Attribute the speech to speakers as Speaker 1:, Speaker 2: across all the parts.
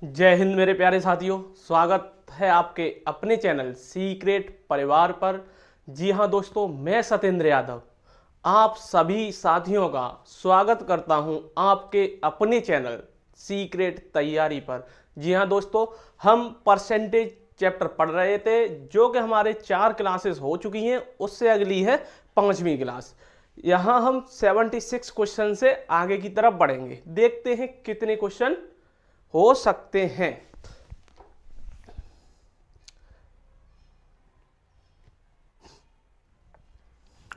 Speaker 1: जय हिंद मेरे प्यारे साथियों, स्वागत है आपके अपने चैनल सीक्रेट परिवार पर। जी हाँ दोस्तों, मैं सत्येंद्र यादव आप सभी साथियों का स्वागत करता हूं आपके अपने चैनल सीक्रेट तैयारी पर। जी हाँ दोस्तों, हम परसेंटेज चैप्टर पढ़ रहे थे जो कि हमारे 4 क्लासेस हो चुकी हैं, उससे अगली है 5वीं क्लास। यहाँ हम 76 क्वेश्चन से आगे की तरफ बढ़ेंगे। देखते हैं कितने क्वेश्चन हो सकते हैं।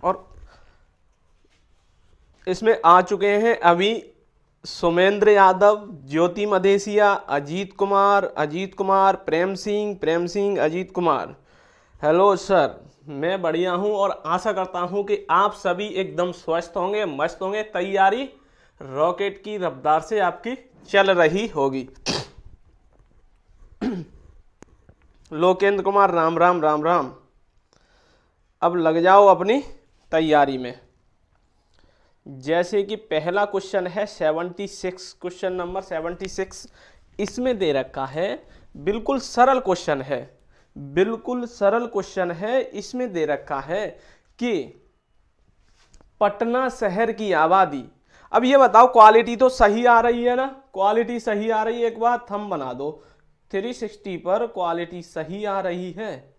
Speaker 1: और इसमें आ चुके हैं अभी सुमेंद्र यादव, ज्योति मधेसिया, अजीत कुमार, प्रेम सिंह, अजीत कुमार। हेलो सर, मैं बढ़िया हूं और आशा करता हूं कि आप सभी एकदम स्वस्थ होंगे, मस्त होंगे। तैयारी रॉकेट की रफ्तार से आपकी चल रही होगी। लोकेंद्र कुमार, राम राम राम राम। अब लग जाओ अपनी तैयारी में। जैसे कि पहला क्वेश्चन है 76, क्वेश्चन नंबर 76। इसमें दे रखा है, बिल्कुल सरल क्वेश्चन है, बिल्कुल सरल क्वेश्चन है। इसमें दे रखा है कि पटना शहर की आबादी, अब ये बताओ क्वालिटी तो सही आ रही है ना, क्वालिटी सही आ रही है। एक बार थंब बना दो, 360 पर क्वालिटी सही आ रही है।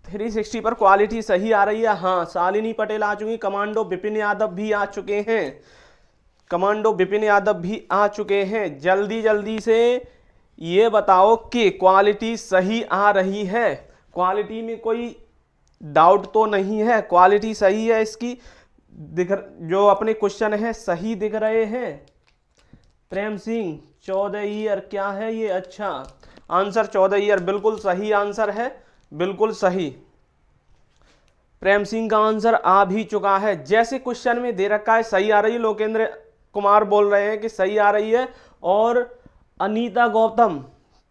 Speaker 1: 360 पर क्वालिटी सही आ रही है। हाँ, शालिनी पटेल आ चुकी, कमांडो विपिन यादव भी आ चुके हैं, कमांडो विपिन यादव भी आ चुके हैं। जल्दी जल्दी से ये बताओ कि क्वालिटी सही आ रही है, क्वालिटी में कोई डाउट तो नहीं है, क्वालिटी सही है इसकी। जो अपने क्वेश्चन है सही दिख रहे हैं। प्रेम सिंह 14 ईयर क्या है ये? अच्छा, आंसर 14 ईयर बिल्कुल सही आंसर है, बिल्कुल सही। प्रेम सिंह का आंसर आ भी चुका है। जैसे क्वेश्चन में दे रखा है सही आ रही है, लोकेंद्र कुमार बोल रहे हैं कि सही आ रही है। और अनीता गौतम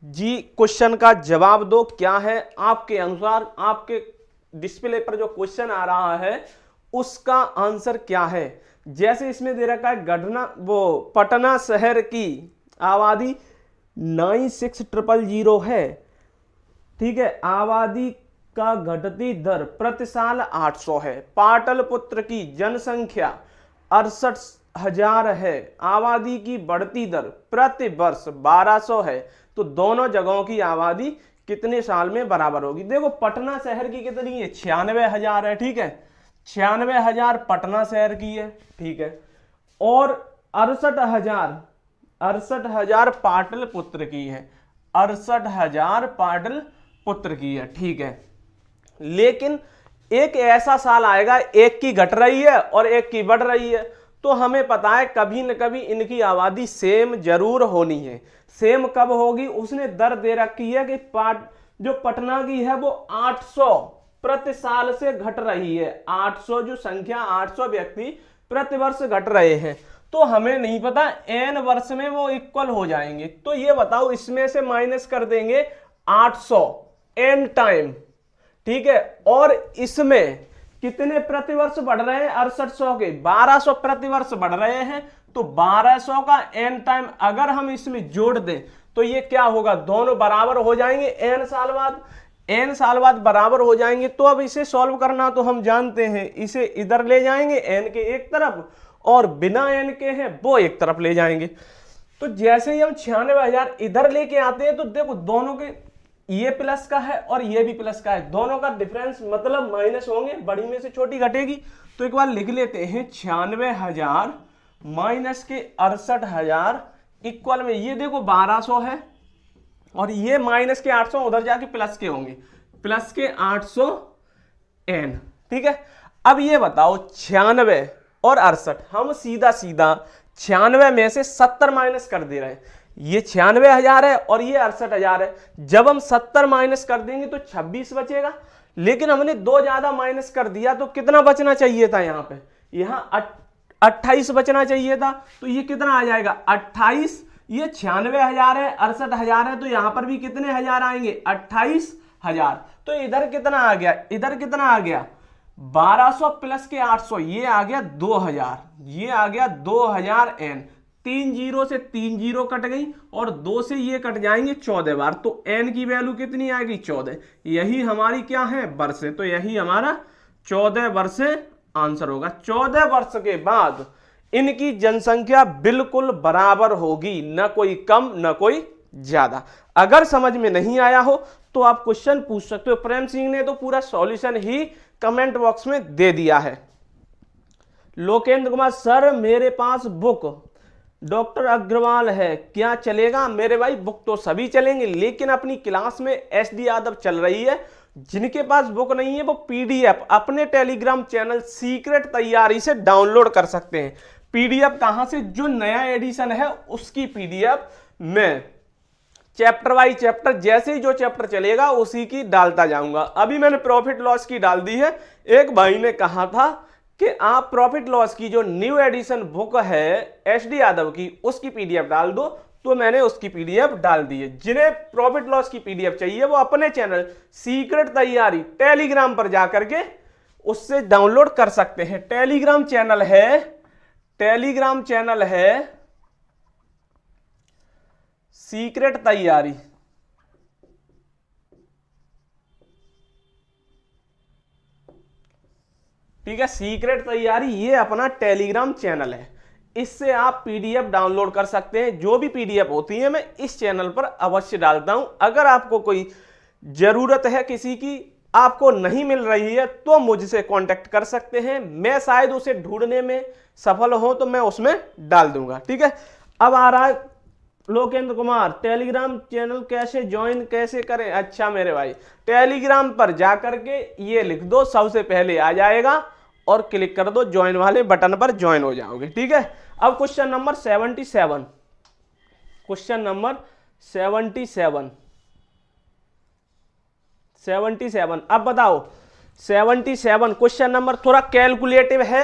Speaker 1: जी, क्वेश्चन का जवाब दो, क्या है आपके अनुसार, आपके डिस्प्ले पर जो क्वेश्चन आ रहा है उसका आंसर क्या है। जैसे इसमें दे रखा है पटना शहर की आबादी 96,000 है, ठीक है। आबादी का घटती दर प्रति साल 800 है। पाटलिपुत्र की जनसंख्या 68,000 है। आबादी की बढ़ती दर प्रति वर्ष 1200 है। तो दोनों जगहों की आबादी कितने साल में बराबर होगी? देखो, पटना शहर की कितनी है? 96,000 है, ठीक है। 96,000 पटना शहर की है, ठीक है। और 68,000 पाटलिपुत्र की है, 68,000 पाटलिपुत्र की है, ठीक है। लेकिन एक ऐसा साल आएगा, एक की घट रही है और एक की बढ़ रही है, तो हमें पता है कभी न कभी इनकी आबादी सेम जरूर होनी है। सेम कब होगी? उसने दर दे रखी है कि जो पटना की है वो 800 प्रति साल से घट रही है। 800 जो संख्या, 800 व्यक्ति प्रति वर्ष घट रहे हैं। तो हमें नहीं पता n वर्ष में वो इक्वल हो जाएंगे। तो ये बताओ, इसमें से माइनस कर देंगे 800 n टाइम, ठीक है। और इसमें कितने प्रतिवर्ष बढ़ रहे हैं? 6800 के 1200 प्रतिवर्ष बढ़ रहे हैं। तो 1200 का n टाइम अगर हम इसमें जोड़ दें तो ये क्या होगा? दोनों बराबर हो जाएंगे n साल बाद, n साल बाद बराबर हो जाएंगे। तो अब इसे सॉल्व करना तो हम जानते हैं, इसे इधर ले जाएंगे n के एक तरफ, और बिना n के हैं वो एक तरफ ले जाएंगे। तो जैसे ही हम 96,000 इधर लेके आते हैं तो देखो, दोनों के ये प्लस का है और ये भी प्लस का है, दोनों का डिफरेंस मतलब माइनस होंगे, बड़ी में से छोटी घटेगी। तो एक बार लिख लेते हैं, 96,000 माइनस के 68,000 इक्वल में ये देखो 1200 है, और ये माइनस के 800 उधर जाके प्लस के होंगे, प्लस के 800 n, ठीक है। अब ये बताओ, 96 और 68, हम सीधा सीधा 96 में से 70 माइनस कर दे रहे हैं। ये 96,000 है और ये 68,000 है। जब हम 70 माइनस कर देंगे तो 26 बचेगा, लेकिन हमने 2 ज्यादा माइनस कर दिया तो कितना बचना चाहिए था? यहाँ पे यहाँ 28 बचना चाहिए था। तो ये कितना आ जाएगा? 28। ये 96,000 है, 68,000 है, तो यहां पर भी कितने हजार आएंगे? 28,000। तो इधर कितना आ गया? इधर कितना आ गया? 1200 प्लस के 800, ये आ गया 2000, ये आ गया 2000 n। 3 जीरो से 3 जीरो कट गई और 2 से ये कट जाएंगे 14 बार, तो n की वैल्यू कितनी आएगी 14। यही हमारी क्या है वर्ष, तो यही हमारा 14 वर्ष आंसर होगा। 14 वर्ष के बाद इनकी जनसंख्या बिल्कुल बराबर होगी, न कोई कम न कोई ज्यादा। अगर समझ में नहीं आया हो तो आप क्वेश्चन पूछ सकते हो। प्रेम सिंह ने तो पूरा सॉल्यूशन ही कमेंट बॉक्स में दे दिया है। लोकेंद्र कुमार, सर मेरे पास बुक डॉक्टर अग्रवाल है, क्या चलेगा? मेरे भाई बुक तो सभी चलेंगे, लेकिन अपनी क्लास में SD यादव चल रही है। जिनके पास बुक नहीं है वो PDF अपने टेलीग्राम चैनल सीक्रेट तैयारी से डाउनलोड कर सकते हैं। PDF कहां से? जो नया एडिशन है उसकी PDF में चैप्टर वाइज चैप्टर, जैसे ही जो चैप्टर चलेगा उसी की डालता जाऊंगा। अभी मैंने प्रॉफिट लॉस की डाल दी है। एक भाई ने कहा था कि आप प्रॉफिट लॉस की जो न्यू एडिशन बुक है SD यादव की उसकी PDF डाल दो, तो मैंने उसकी PDF डाल दी है। जिन्हें प्रॉफिट लॉस की PDF चाहिए वो अपने चैनल सीक्रेट तैयारी टेलीग्राम पर जाकर के उससे डाउनलोड कर सकते हैं। टेलीग्राम चैनल है सीक्रेट तैयारी। ठीक है, सीक्रेट तैयारी ये अपना टेलीग्राम चैनल है। इससे आप PDF डाउनलोड कर सकते हैं। जो भी PDF होती है मैं इस चैनल पर अवश्य डालता हूं। अगर आपको कोई जरूरत है किसी की, आपको नहीं मिल रही है, तो मुझसे कांटेक्ट कर सकते हैं। मैं शायद उसे ढूंढने में सफल हो तो मैं उसमें डाल दूंगा। ठीक है, अब आ रहा है लोकेंद्र कुमार, टेलीग्राम चैनल कैसे ज्वाइन कैसे करें? अच्छा मेरे भाई, टेलीग्राम पर जाकर के ये लिख दो, सबसे पहले आ जाएगा और क्लिक कर दो ज्वाइन वाले बटन पर, ज्वाइन हो जाओगे। ठीक है, अब क्वेश्चन नंबर 77, क्वेश्चन नंबर 77 अब बताओ 77 क्वेश्चन नंबर थोड़ा कैलकुलेटिव है,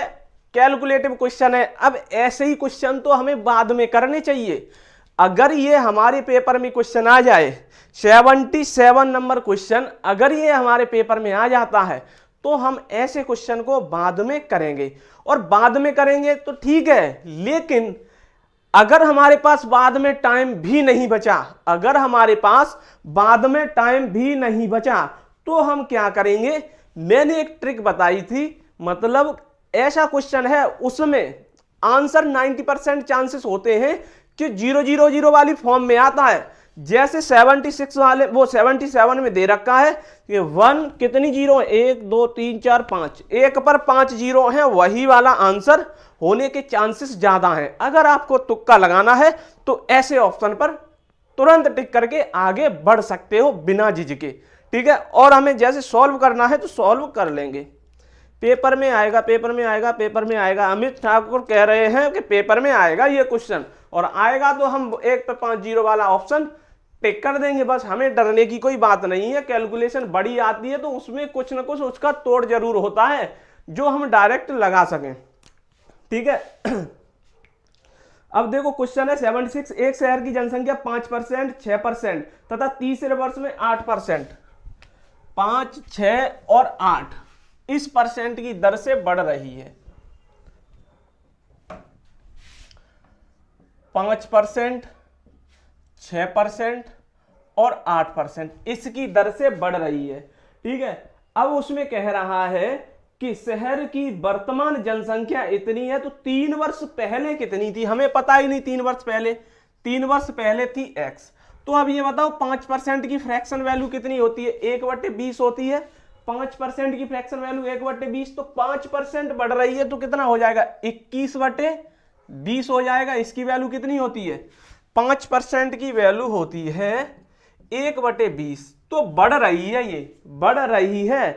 Speaker 1: कैलकुलेटिव क्वेश्चन है। अब ऐसे ही क्वेश्चन तो हमें बाद में करने चाहिए। अगर ये हमारे पेपर में क्वेश्चन आ जाए 77 नंबर क्वेश्चन, अगर ये हमारे पेपर में आ जाता है तो हम ऐसे क्वेश्चन को बाद में करेंगे। और बाद में करेंगे तो ठीक है, लेकिन अगर हमारे पास बाद में टाइम भी नहीं बचा, अगर हमारे पास बाद में टाइम भी नहीं बचा तो हम क्या करेंगे? मैंने एक ट्रिक बताई थी, मतलब ऐसा क्वेश्चन है उसमें आंसर 90% चांसेस होते हैं कि 000 वाली फॉर्म में आता है। जैसे 76 वाले, वो 77 में दे रखा है कि 1 कितनी जीरो, 1 2 3 4 5, एक पर 5 जीरो हैं, वही वाला आंसर होने के चांसेस ज्यादा हैं। अगर आपको तुक्का लगाना है तो ऐसे ऑप्शन पर तुरंत टिक करके आगे बढ़ सकते हो बिना झिझके। ठीक है, और हमें जैसे सॉल्व करना है तो सॉल्व कर लेंगे। पेपर में आएगा, पेपर में आएगा, पेपर में आएगा। अमित ठाकुर कह रहे हैं कि पेपर में आएगा ये क्वेश्चन, और आएगा तो हम एक पे 5 जीरो वाला ऑप्शन टिक कर देंगे। बस हमें डरने की कोई बात नहीं है। कैलकुलेशन बड़ी आती है तो उसमें कुछ ना कुछ उसका तोड़ जरूर होता है जो हम डायरेक्ट लगा सकें। ठीक है, अब देखो क्वेश्चन है 76, एक शहर की जनसंख्या 5%, 6% तथा तीसरे वर्ष में 8%, 5, 6 और 8 इस परसेंट की दर से बढ़ रही है। 5%, 6% और 8% इसकी दर से बढ़ रही है। ठीक है, अब उसमें कह रहा है कि शहर की वर्तमान जनसंख्या इतनी है, तो 3 वर्ष पहले कितनी थी? हमें पता ही नहीं। 3 वर्ष पहले थी x। तो अब ये बताओ 5% की फ्रैक्शन वैल्यू कितनी होती है? 1/20 होती है। 5% की फ्रैक्शन वैल्यू 1/20, तो 5% बढ़ रही है तो कितना हो जाएगा? 21/20 हो जाएगा। इसकी वैल्यू कितनी होती है? 5% की वैल्यू होती है 1/20। तो बढ़ रही है, ये बढ़ रही है,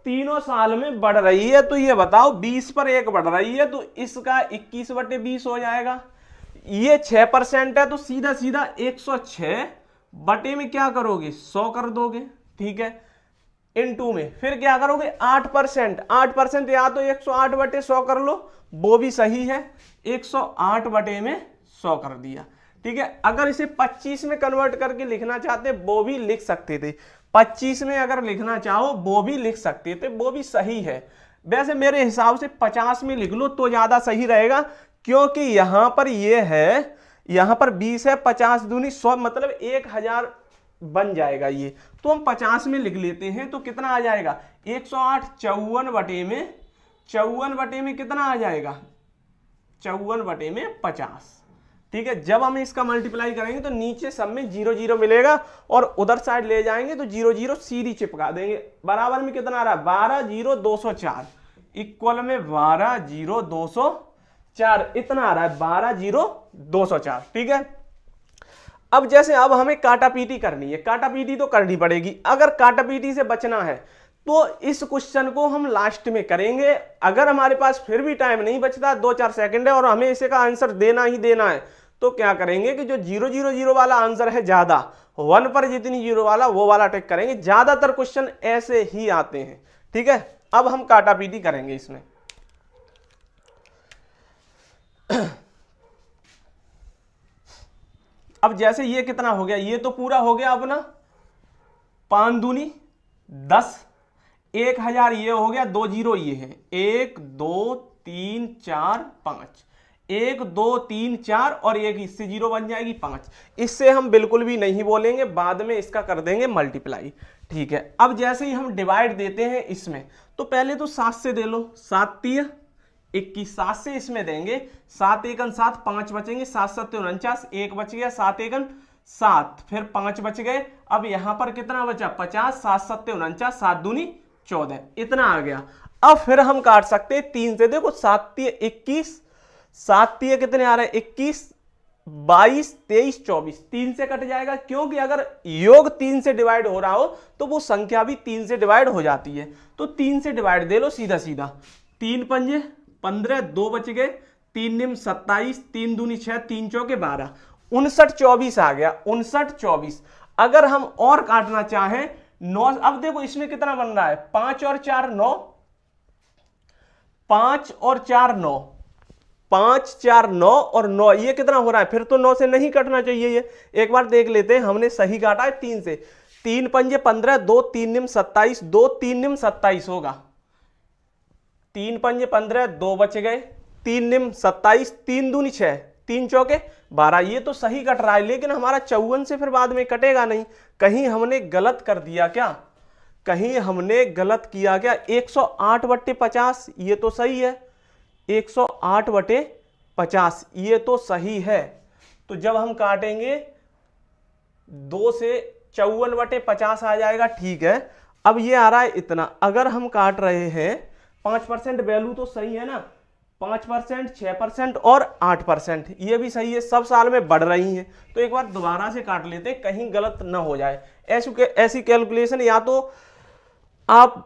Speaker 1: तीनों साल में बढ़ रही है। तो ये बताओ 20 पर 1 बढ़ रही है तो इसका 21/20 हो जाएगा। ये 6% है तो सीधा सीधा 106 बटे में क्या करोगे? 100 कर दोगे। ठीक है, इनटू में फिर क्या करोगे? 8% या तो 108/100 कर लो, वो भी सही है। 108 बटे में 100 कर दिया। ठीक है, अगर इसे 25 में कन्वर्ट करके लिखना चाहते वो भी लिख सकते थे। 25 में अगर लिखना चाहो वो भी लिख सकते थे, वो भी सही है। वैसे मेरे हिसाब से 50 में लिख लो तो ज्यादा सही रहेगा, क्योंकि यहां पर ये है, यहां पर 20 है, 50 दूनी 100 मतलब 1000 बन जाएगा ये। तो हम 50 में लिख लेते हैं तो कितना आ जाएगा 108 54 बटे में कितना आ जाएगा 54 बटे में 50। ठीक है, जब हम इसका मल्टीप्लाई करेंगे तो नीचे सब में 0 0 मिलेगा और उधर साइड ले जाएंगे तो 0 0 सीधी चिपका देंगे। बराबर में कितना आ रहा है 12 0 204 इक्वल में 12 0 204 इतना आ रहा है 12 0 204। ठीक है, अब जैसे अब हमें काटापीटी करनी है, काटापीटी तो करनी पड़ेगी। अगर काटापीटी से बचना है तो इस क्वेश्चन को हम लास्ट में करेंगे। अगर हमारे पास फिर भी टाइम नहीं बचता 2-4 सेकंड है और हमें इसे का आंसर देना ही देना है तो क्या करेंगे कि जो 0 0 0 वाला आंसर है ज्यादा 1 पर जितनी 0 वाला वो वाला टिक करेंगे। ज्यादातर क्वेश्चन ऐसे ही आते हैं। ठीक है, अब हम काटापीटी करेंगे इसमें। अब जैसे ये कितना हो गया, ये तो पूरा हो गया अपना 5 दूनी 10 1000 ये हो गया, 2 0 ये है 1 2 3 4 5 1 2 3 4 और एक इससे 0 बन जाएगी 5। इससे हम बिल्कुल भी नहीं बोलेंगे, बाद में इसका कर देंगे मल्टीप्लाई। ठीक है, अब जैसे ही हम डिवाइड देते हैं इसमें तो पहले तो 7 से दे लो, 7 3 21 7 से इसमें देंगे 7 1 7 5 बचेंगे 7 7 49 1 बच गया 7 1 7 फिर 5 बच गए। अब यहां पर कितना बचा 50 7 7 49 7 दूनी 14 इतना आ गया। अब फिर हम काट सकते हैं 3 से, देखो 7 3 21 7 3 कितने आ रहे हैं 21 22 23 24 3 से कट जाएगा, क्योंकि अगर योग 3 से डिवाइड हो रहा हो तो वो संख्या भी 3 से डिवाइड हो जाती है। तो 3 से डिवाइड दे लो सीधा सीधा, 3 पंजे 15 2 बच गए 3 निम 27 3 दूनी 6 3 चौके 12 59 24 आ गया 59 24। अगर हम और काटना चाहें 9, अब देखो इसमें कितना बन रहा है 5 और 4 9 5 और 4 9 5 4 9 और 9 ये कितना हो रहा है, फिर तो 9 से नहीं कटना चाहिए। ये एक बार देख लेते हैं, हमने सही काटा है 3 से। 3 पंजे 15 2 3 निम 27 2 3 निम 27 होगा, 3 पंजे 15 2 बच गए 3 निम 27 3 दूनी 6 3 चौके 12 ये तो सही कट रहा है। लेकिन हमारा 54 से फिर बाद में कटेगा नहीं, कहीं हमने गलत कर दिया क्या, कहीं हमने गलत किया क्या। 108 बट्टे 50 ये तो सही है, 108 बटे 50 ये तो सही है। तो जब हम काटेंगे 2 से 54 बटे 50 आ जाएगा। ठीक है, अब ये आ रहा है इतना। अगर हम काट रहे हैं 5% वैल्यू तो सही है ना, 5% 6% और 8% ये भी सही है, सब साल में बढ़ रही हैं। तो एक बार दोबारा से काट लेते हैं कहीं गलत ना हो जाए। ऐसी कैलकुलेशन या तो आप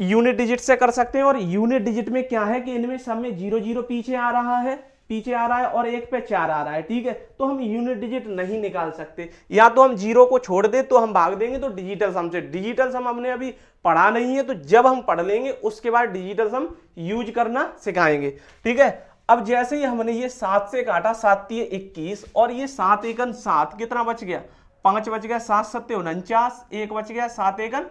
Speaker 1: यूनिट डिजिट से कर सकते हैं, और यूनिट डिजिट में क्या है कि इनमें सब में 0 0 पीछे आ रहा है और 1 पे 4 आ रहा है। ठीक है, तो हम यूनिट डिजिट नहीं निकाल सकते, या तो हम 0 को छोड़ दे तो हम भाग देंगे तो डिजिटल सम से। डिजिटल सम हमने अभी पढ़ा नहीं है, तो जब हम पढ़ लेंगे उसके बाद डिजिटल सम यूज करना सिखाएंगे। ठीक है, अब जैसे ही हमने ये 7 से काटा 7 3 21 और ये 7 1 7 कितना बच गया 5 बच गया 7 7 49 1 बच गया 7 1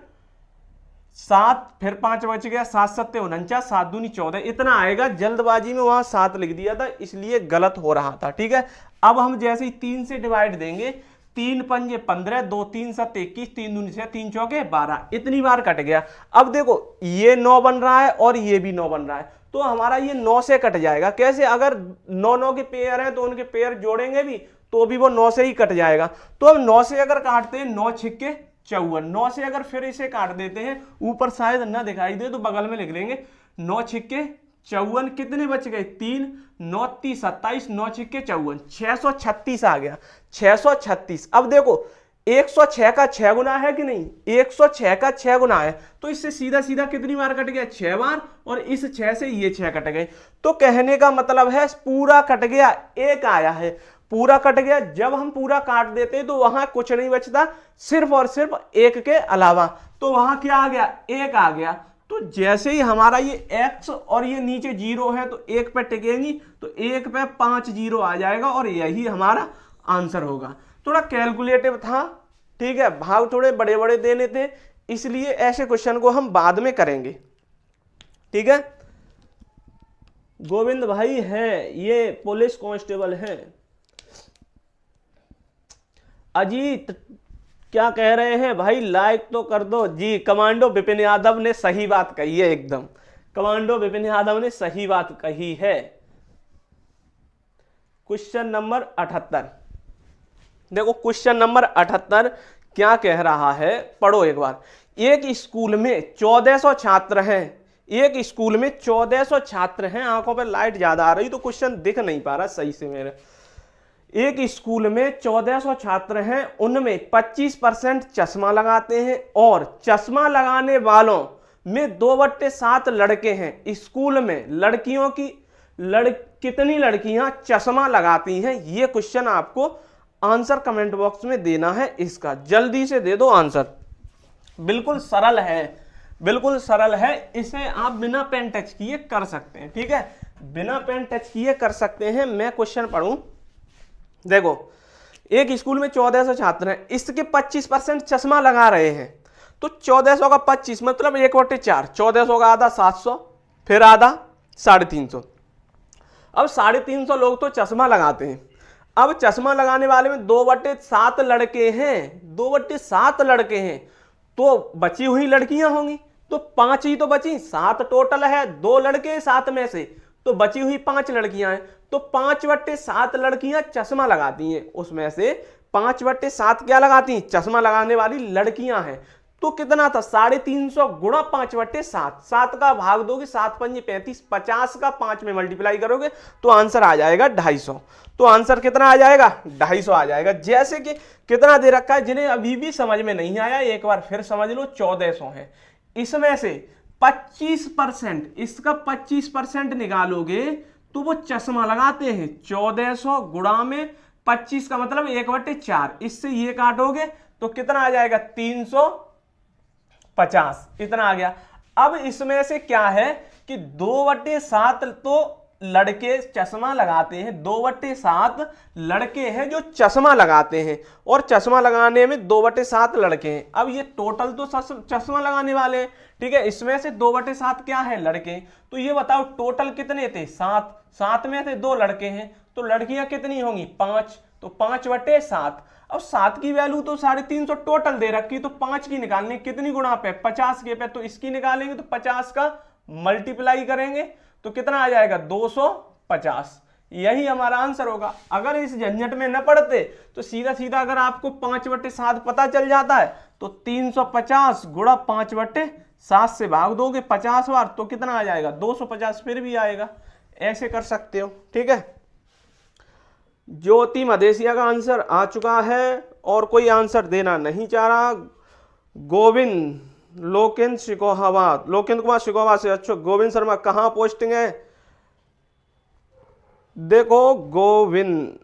Speaker 1: 7 फिर 5 बच गया 7 7 49 7 दूनी 14 इतना आएगा। जल्दबाजी में वहां 7 लिख दिया था इसलिए गलत हो रहा था। ठीक है, अब हम जैसे ही 3 से डिवाइड देंगे 3 पंजे 15 2 3 7 21 3 दूनी 6 3 चौके 12 इतनी बार कट गया। अब देखो ये 9 बन रहा है और ये भी 9 बन रहा है, तो हमारा ये 9 से कट जाएगा। कैसे, अगर 9 9 के पेयर हैं तो उनके पेयर जोड़ेंगे भी तो भी वो 9 से ही कट जाएगा। तो हम 9 से अगर काटते हैं 9 छिक्के 54, 9 से अगर फिर इसे काट देते हैं, ऊपर शायद ना दिखाई दे तो बगल में लिख लेंगे 9 छिक्के 54 कितने बच गए 3 9 30 27 9 छिक्के 54 636 आ गया 636। अब देखो 106 का 6 गुना है कि नहीं, 106 का 6 गुना है, तो इससे सीधा सीधा कितनी बार कट गया 6 बार, और इस 6 से ये 6 कट गए। तो कहने का मतलब है पूरा कट गया, एक आया है पूरा कट गया। जब हम पूरा काट देते हैं तो वहां कुछ नहीं बचता, सिर्फ और सिर्फ 1 के अलावा, तो वहां क्या आ गया 1 आ गया। तो जैसे ही हमारा ये x और ये नीचे 0 है तो 1 पे टिकेंगी तो 1 पे 5 0 आ जाएगा और यही हमारा आंसर होगा। थोड़ा कैलकुलेटिव था, ठीक है, भाग थोड़े बड़े बड़े देने थे, इसलिए ऐसे क्वेश्चन को हम बाद में करेंगे। ठीक है, गोविंद भाई हैं, ये पुलिस कांस्टेबल हैं। अजीत क्या कह रहे हैं भाई, लाइक तो कर दो जी। कमांडो विपिन यादव ने सही बात कही है, एकदम कमांडो विपिन यादव ने सही बात कही है। क्वेश्चन नंबर 78 देखो, क्वेश्चन नंबर 78 क्या कह रहा है, पढ़ो एक बार। एक स्कूल में 1400 छात्र हैं, एक स्कूल में 1400 छात्र हैं। आंखों पर लाइट ज्यादा आ रही तो क्वेश्चन दिख नहीं पा रहा सही से मेरे। एक स्कूल में 1400 छात्र हैं, उनमें 25% चश्मा लगाते हैं और चश्मा लगाने वालों में 2/7 लड़के हैं। स्कूल में लड़कियों की कितनी लड़कियां चश्मा लगाती हैं? ये क्वेश्चन आपको आंसर कमेंट बॉक्स में देना है। इसका जल्दी से दे दो आंसर। बिल्कुल सरल है, बिल्कुल सरल है। इसे आप बिना पेन टच किए कर सकते हैं, ठीक है, बिना पेन टच किए कर सकते हैं। मैं क्वेश्चन पढ़ूं, देखो एक स्कूल में 1400 छात्र हैं, इसके 25% चश्मा लगा रहे हैं, तो 1400 का 25 मतलब 1/4। 1400 का आधा 700, फिर आधा 350। अब 350 लोग तो चश्मा लगाते हैं। अब चश्मा लगाने वाले में 2/7 लड़के हैं, 2/7 लड़के हैं, तो बची हुई लड़कियां होंगी, तो 5 ही तो बची, 7 टोटल है, 2 लड़के 7 में से, तो बची हुई 5 लड़कियां हैं, तो 5/7 लड़कियां चश्मा लगाती हैं। उसमें से 5/7 क्या लगाती हैं? चश्मा लगाने वाली लड़कियां हैं। तो कितना था? 350 गुणा 5/7। 7 का भाग दोगे, 7 पंजे 35, 50 का 5 में मल्टीप्लाई करोगे तो आंसर आ जाएगा 250। तो आंसर कितना आ जाएगा? 250 आ जाएगा। जैसे कि कितना दे रखा है, जिन्हें अभी भी समझ में नहीं आया एक बार फिर समझ लो, 1400 है। इसमें से 25%, इसका 25% निकालोगे तो वो चश्मा लगाते हैं। 1400 गुणा में 25 का मतलब 1/4। इससे ये काटोगे तो कितना आ जाएगा? 350, इतना आ गया। अब इसमें से क्या है कि 2/7 तो लड़के चश्मा लगाते हैं, 2/7 लड़के हैं जो चश्मा लगाते हैं, और चश्मा लगाने में 2/7 लड़के हैं। अब ये टोटल तो चश्मा लगाने वाले हैं, ठीक है, इसमें से 2/7 क्या है? लड़के। तो ये बताओ टोटल कितने थे? 7। 7 में से 2 लड़के हैं, तो लड़कियां कितनी होंगी? 5, तो 5/7। अब 7 की वैल्यू तो 350 टोटल दे रखी, तो 5 की निकालनी, कितनी गुणा पे? 50 के पे, तो इसकी निकालेंगे तो 50 का मल्टीप्लाई करेंगे तो कितना आ जाएगा? 250। यही हमारा आंसर होगा। अगर इस झंझट में न पड़ते तो सीधा सीधा अगर आपको 5/7 पता चल जाता है तो 350 गुणा 5/7 से भाग दोगे 50 बार तो कितना आ जाएगा? 250 फिर भी आएगा। ऐसे कर सकते हो, ठीक है। ज्योति मदेशिया का आंसर आ चुका है और कोई आंसर देना नहीं चाह रहा। गोविंद लोकेंद्र शिकोहाबाद, लोकेंद्र कुमार शिकोहाबाद से। अच्छा, गोविंद शर्मा कहाँ पोस्टिंग है? देखो गोविंद,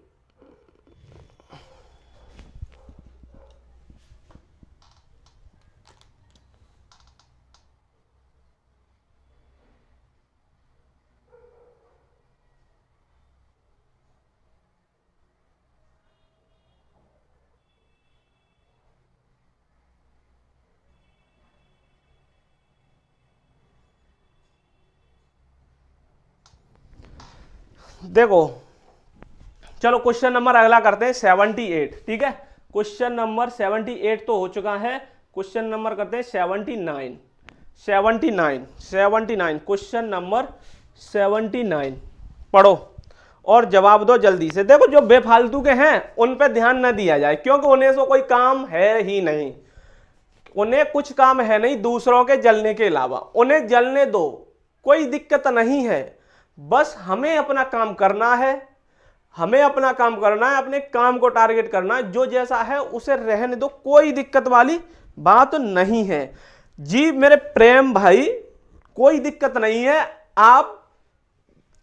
Speaker 1: देखो चलो क्वेश्चन नंबर अगला करते हैं 78, ठीक है। क्वेश्चन नंबर 78 तो हो चुका है। क्वेश्चन नंबर करते हैं 79। क्वेश्चन नंबर 79 पढ़ो और जवाब दो जल्दी से। देखो जो बेफालतू के हैं उन पे ध्यान न दिया जाए, क्योंकि उन्हें तो कोई काम है ही नहीं, उन्हें कुछ काम है नहीं दूसरों के जलने के अलावा। उन्हें जलने दो, कोई दिक्कत नहीं है, बस हमें अपना काम करना है, हमें अपना काम करना है, अपने काम को टारगेट करना है। जो जैसा है उसे रहने दो, कोई दिक्कत वाली बात नहीं है जी मेरे प्रेम भाई, कोई दिक्कत नहीं है, आप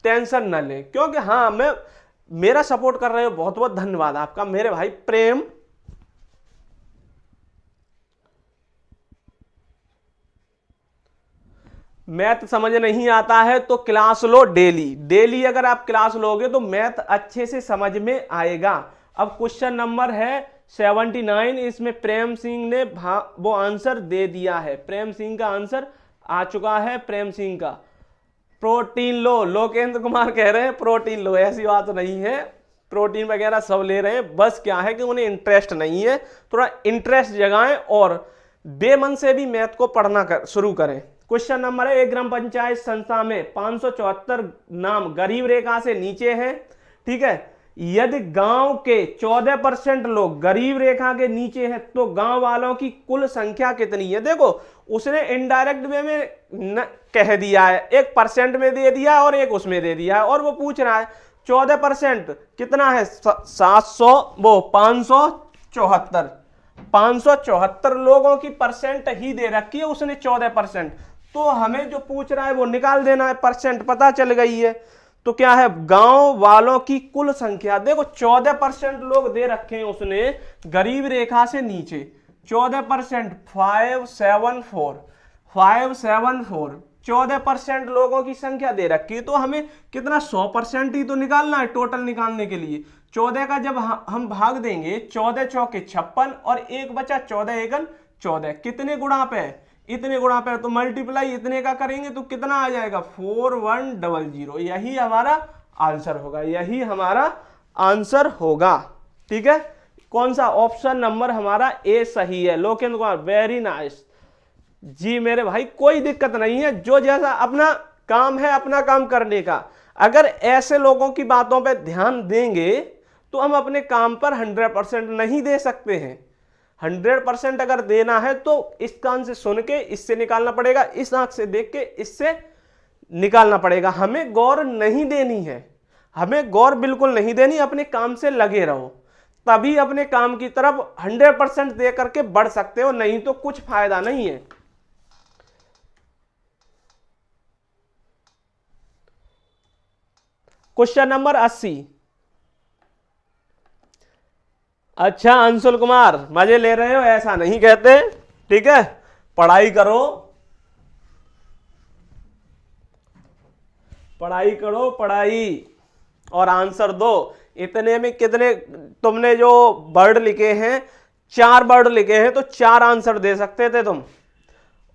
Speaker 1: टेंशन न लें। क्योंकि हाँ, मैं मेरा सपोर्ट कर रहे हो, बहुत बहुत धन्यवाद आपका मेरे भाई प्रेम। मैथ समझ नहीं आता है तो क्लास लो डेली, डेली अगर आप क्लास लोगे तो मैथ अच्छे से समझ में आएगा। अब क्वेश्चन नंबर है 79, इसमें प्रेम सिंह ने वो आंसर दे दिया है। प्रेम सिंह का आंसर आ चुका है। प्रेम सिंह का प्रोटीन लो, लोकेंद्र कुमार कह रहे हैं प्रोटीन लो, ऐसी बात नहीं है, प्रोटीन वगैरह सब ले रहे हैं, बस क्या है कि उन्हें इंटरेस्ट नहीं है, थोड़ा इंटरेस्ट जगाएं और बेमन से भी मैथ को पढ़ना शुरू करें। क्वेश्चन नंबर है, एक ग्राम पंचायत संस्था में 574 नाम गरीब रेखा से नीचे हैं, ठीक है। यदि गांव के 14% लोग गरीब रेखा के नीचे हैं तो गांव वालों की कुल संख्या कितनी है। देखो उसने इनडायरेक्ट वे में कह दिया है, एक परसेंट में दे दिया और एक उसमें दे दिया है, और वो पूछ रहा है 14% कितना है, 574 लोगों की परसेंट ही दे रखी है उसने 14%, तो हमें जो पूछ रहा है वो निकाल देना है, परसेंट पता चल गई है। तो क्या है, गांव वालों की कुल संख्या, देखो 14% लोग दे रखे हैं उसने गरीब रेखा से नीचे, 14% 574 14% लोगों की संख्या दे रखी है, तो हमें कितना 100% ही तो निकालना है टोटल निकालने के लिए। 14 का जब हम भाग देंगे, 14 चौके 56 और एक बचा 14 एकन 14, कितने गुणा पे, इतने गुणा पे, तो मल्टीप्लाई इतने का करेंगे तो कितना आ जाएगा 4100, यही हमारा आंसर होगा, यही हमारा आंसर होगा, ठीक है। कौन सा, ऑप्शन नंबर हमारा ए सही है। लोकेंद्र कुमार वेरी नाइस जी मेरे भाई, कोई दिक्कत नहीं है, जो जैसा अपना काम है अपना काम करने का, अगर ऐसे लोगों की बातों पे ध्यान देंगे तो हम अपने काम पर 100% नहीं दे सकते हैं। 100% अगर देना है तो इस कान से सुन के इससे निकालना पड़ेगा, इस आंख से देख के इससे निकालना पड़ेगा, हमें गौर नहीं देनी है, हमें गौर बिल्कुल नहीं देनी, अपने काम से लगे रहो, तभी अपने काम की तरफ 100% दे करके बढ़ सकते हो, नहीं तो कुछ फायदा नहीं है। Question number 80। अच्छा अंशुल कुमार मजे ले रहे हो, ऐसा नहीं कहते, ठीक है, पढ़ाई करो, पढ़ाई करो, पढ़ाई और आंसर दो। इतने में कितने तुमने जो वर्ड लिखे हैं, 4 वर्ड लिखे हैं, तो 4 आंसर दे सकते थे तुम।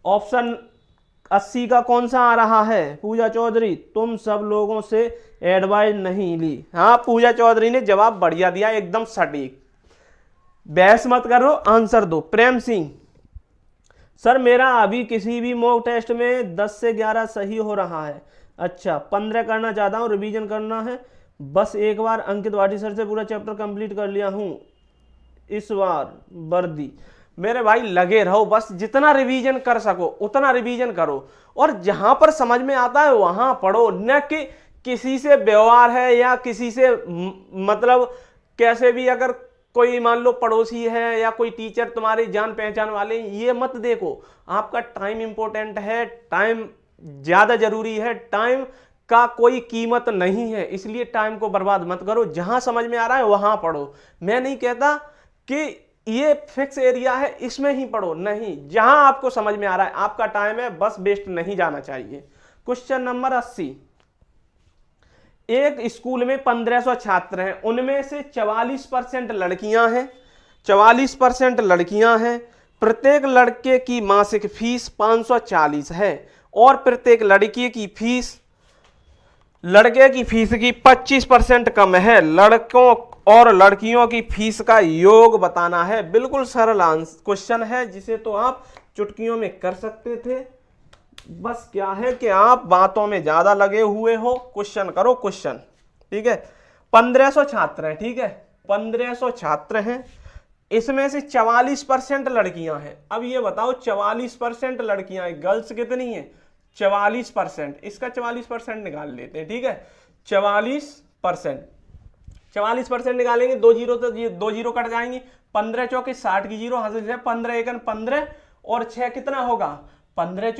Speaker 1: ऑप्शन 80 का कौन सा आ रहा है, पूजा चौधरी, तुम सब लोगों से एडवाइस नहीं ली। हाँ पूजा चौधरी ने जवाब बढ़िया दिया, एकदम सटीक, बहस मत करो, आंसर दो। प्रेम सिंह, सर मेरा अभी किसी भी मॉक टेस्ट में 10 से 11 सही हो रहा है। अच्छा 15 करना चाहता हूँ, रिवीजन करना है, बस एक बार अंकित वाटी सर से पूरा चैप्टर कंप्लीट कर लिया हूँ इस बार वर्दी। मेरे भाई लगे रहो, बस जितना रिवीजन कर सको उतना रिवीजन करो, और जहां पर समझ में आता है वहां पढ़ो, न कि किसी से व्यवहार है या किसी से मतलब कैसे भी, अगर कोई मान लो पड़ोसी है या कोई टीचर तुम्हारे जान पहचान वाले, ये मत देखो। आपका टाइम इंपॉर्टेंट है, टाइम ज्यादा जरूरी है, टाइम का कोई कीमत नहीं है, इसलिए टाइम को बर्बाद मत करो, जहां समझ में आ रहा है वहां पढ़ो। मैं नहीं कहता कि ये फिक्स एरिया है इसमें ही पढ़ो, नहीं, जहां आपको समझ में आ रहा है, आपका टाइम है, बस वेस्ट नहीं जाना चाहिए। Question number 80। एक स्कूल में 1500 छात्र हैं, उनमें से 44% लड़कियां हैं, 44% लड़कियां हैं, प्रत्येक लड़के की मासिक फीस 540 है और प्रत्येक लड़की की फीस लड़के की फीस की 25% कम है। लड़कों और लड़कियों की फीस का योग बताना है। बिल्कुल सरल क्वेश्चन है, जिसे तो आप चुटकियों में कर सकते थे, बस क्या है कि आप बातों में ज्यादा लगे हुए हो। क्वेश्चन करो, क्वेश्चन, ठीक है। 1500 छात्र हैं, ठीक है, 1500 छात्र हैं, इसमें से 44% लड़कियां हैं। अब ये बताओ 44% लड़कियां हैं, गर्ल्स कितनी है 44%, इसका 44% निकाल लेते हैं, ठीक है। 44% निकालेंगे, 2 जीरो तो 2 जीरो कट जाएंगे, 15 चौके 60 की जीरो, 15 एकन 15 और 6 कितना होगा 15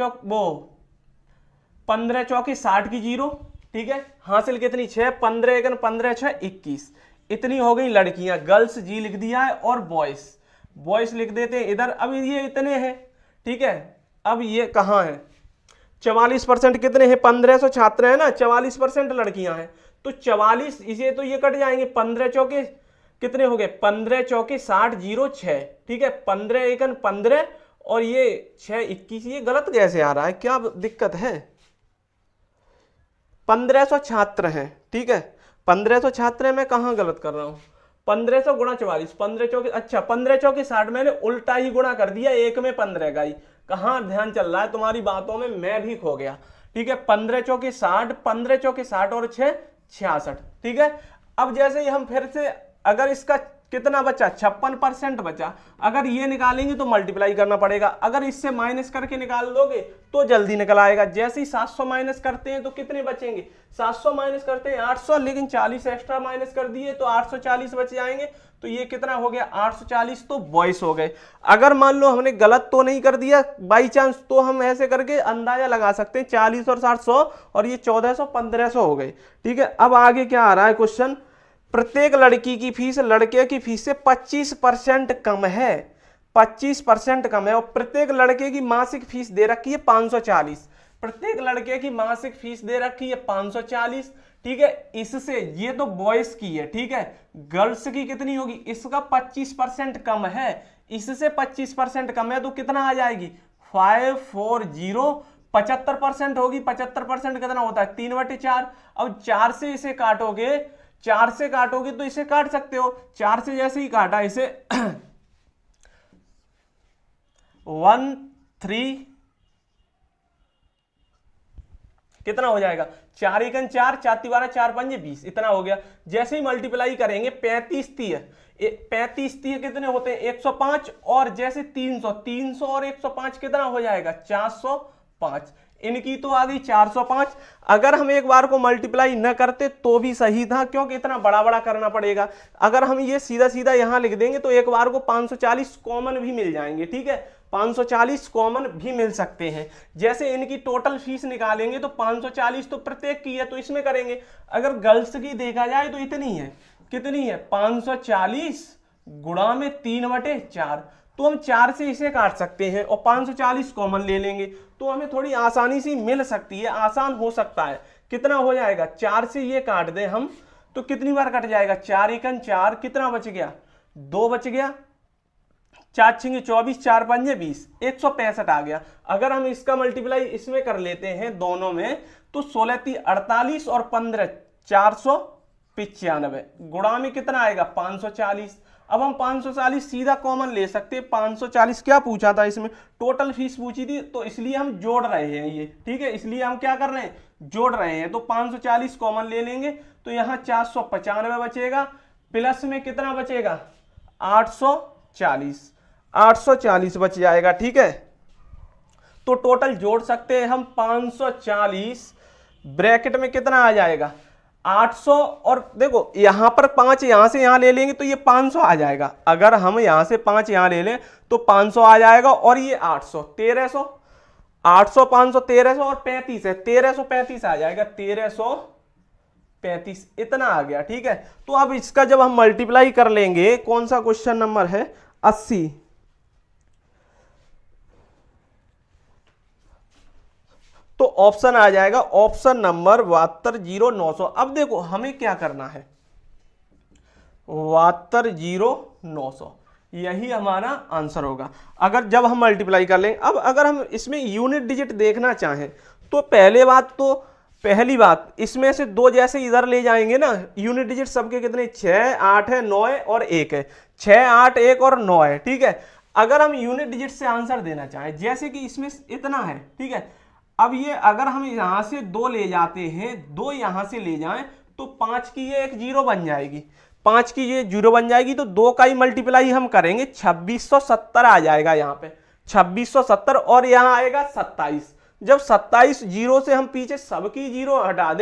Speaker 1: चौके 60 की जीरो, ठीक है, हासिल कितनी 6, 15 एकन 15 6 21, इतनी हो गई लड़कियां। गर्ल्स जी लिख दिया है और बॉयस लिख देते हैं इधर। अब ये इतने हैं, ठीक है, अब ये कहां है 44% कितने हैं, 1500 छात्र हैं ना, 44% लड़कियां हैं, तो 44 इसे तो ये कट जाएंगे, 15 चौके कितने हो गए 15 चौके 60 जीरो 6, ठीक है, 15 एकन 15 और ये 6 21, ये गलत कैसे आ रहा है, क्या दिक्कत है, 1500 छात्र हैं, ठीक है, 1500 छात्र हैं, मैं कहाँ गलत कर रहा हूँ, 1500 गुणा 44, 15 चौके, अच्छा 15 चौके 60, मैंने उल्टा ही गुणा कर दिया, एक में 15 का ही, कहाँ ध्यान चल रहा है तुम्हारी बातों में, मैं भी खो गया, ठीक है। 15 चौके 60, 15 चौके 60 और 6 66, ठीक है। अब जैसे ही हम फिर से, अगर इसका कितना बचा, 56% बचा, अगर ये निकालेंगे तो मल्टीप्लाई करना पड़ेगा, अगर इससे माइनस करके निकाल दोगे तो जल्दी निकल आएगा। जैसे ही 700 माइनस करते हैं तो कितने बचेंगे, 700 माइनस करते हैं 800, लेकिन 40 एक्स्ट्रा माइनस कर दिए तो 840 बच जाएंगे, तो ये कितना हो गया 840, तो 22 हो गए। अगर मान लो हमने गलत तो नहीं कर दिया बाई चांस, तो हम ऐसे करके अंदाजा लगा सकते हैं 40 और 700 और ये 1400 1500 हो गए, ठीक है। अब आगे क्या आ रहा है क्वेश्चन, प्रत्येक लड़की की फीस लड़के की फीस से 25% कम है, 25% कम है, और प्रत्येक लड़के की मासिक फीस दे रखी है 540, प्रत्येक लड़के की मासिक फीस दे रखी है 540, ठीक है। इससे ये तो बॉयज की है, ठीक है, गर्ल्स की कितनी होगी, इसका 25% कम है, इससे 25% कम है, तो कितना आ जाएगी 540, 75% होगी, 75% कितना होता है 3/4। अब 4 से इसे काटोगे, 4 से काटोगे तो इसे काट सकते हो, 4 से जैसे ही काटा इसे 1 3 कितना हो जाएगा 4 एकन 4, 4 12 4 5 20, इतना हो गया। जैसे ही मल्टीप्लाई करेंगे 35 30 कितने होते हैं 105, और जैसे 300 और 105 कितना हो जाएगा 405, इनकी तो आ गई 405। अगर हम एक बार को मल्टीप्लाई न करते तो भी सही था, क्योंकि इतना बड़ा बड़ा करना पड़ेगा। अगर हम ये सीधा सीधा यहां लिख देंगे तो एक बार को 540 कॉमन भी मिल जाएंगे, ठीक है, 540 कॉमन भी मिल सकते हैं। जैसे इनकी टोटल फीस निकालेंगे तो 540 तो प्रत्येक की है, तो इसमें करेंगे। अगर गर्ल्स की देखा जाए तो इतनी है, कितनी है 540 गुणा में 3/4, तो हम 4 से इसे काट सकते हैं और 540 कॉमन ले लेंगे, तो हमें थोड़ी आसानी सी मिल सकती है, आसान हो सकता है। कितना हो जाएगा 4 से ये काट दें हम तो कितनी बार कट जाएगा 4 एकन 4, कितना बच गया 2 बच गया, 4 6 24, 4 5 20, 165 आ गया। अगर हम इसका मल्टीप्लाई इसमें कर लेते हैं दोनों में तो 16 3 48 और 15 495, गुणा में कितना आएगा 540। अब हम 540 सीधा कॉमन ले सकते हैं, 540 क्या पूछा था इसमें, टोटल फीस पूछी थी, तो इसलिए हम जोड़ रहे हैं ये, ठीक है, इसलिए हम क्या कर रहे हैं जोड़ रहे हैं। तो 540 कॉमन ले लेंगे तो यहाँ 495 बचेगा, प्लस में कितना बचेगा 840 बच जाएगा, ठीक है। तो टोटल जोड़ सकते हैं हम 540, ब्रैकेट में कितना आ जाएगा 800, और देखो यहां पर 5 यहां से यहां ले लेंगे तो ये 500 आ जाएगा। अगर हम यहां से 5 यहां ले लें तो 500 आ जाएगा, और ये 800 1300, 800 500 1300 और 35 है, 1335 आ जाएगा, 1335 इतना आ गया, ठीक है। तो अब इसका जब हम मल्टीप्लाई कर लेंगे, कौन सा क्वेश्चन नंबर है 80, तो ऑप्शन आ जाएगा ऑप्शन नंबर 720900। अब देखो हमें क्या करना है 720900, यही हमारा आंसर होगा अगर जब हम मल्टीप्लाई कर लेंगे। अब अगर हम इसमें यूनिट डिजिट देखना चाहें तो पहली बात इसमें से 2 जैसे इधर ले जाएंगे ना, यूनिट डिजिट सबके कितने 6 8 है 9 है और 1 है, 6 8 1 और 9 है, ठीक है। अगर हम यूनिट डिजिट से आंसर देना चाहें, जैसे कि इसमें इतना है, ठीक है, अब ये अगर हम यहां से 2 ले जाते हैं, 2 यहां से ले जाएं तो 5 की ये एक 0 बन जाएगी, 5 की ये 0 बन जाएगी, तो 2 का ही मल्टीप्लाई हम करेंगे 2670 आ जाएगा यहाँ पे 2670, और यहाँ आएगा 27। जब 27 0 से हम पीछे सबकी 0 हटा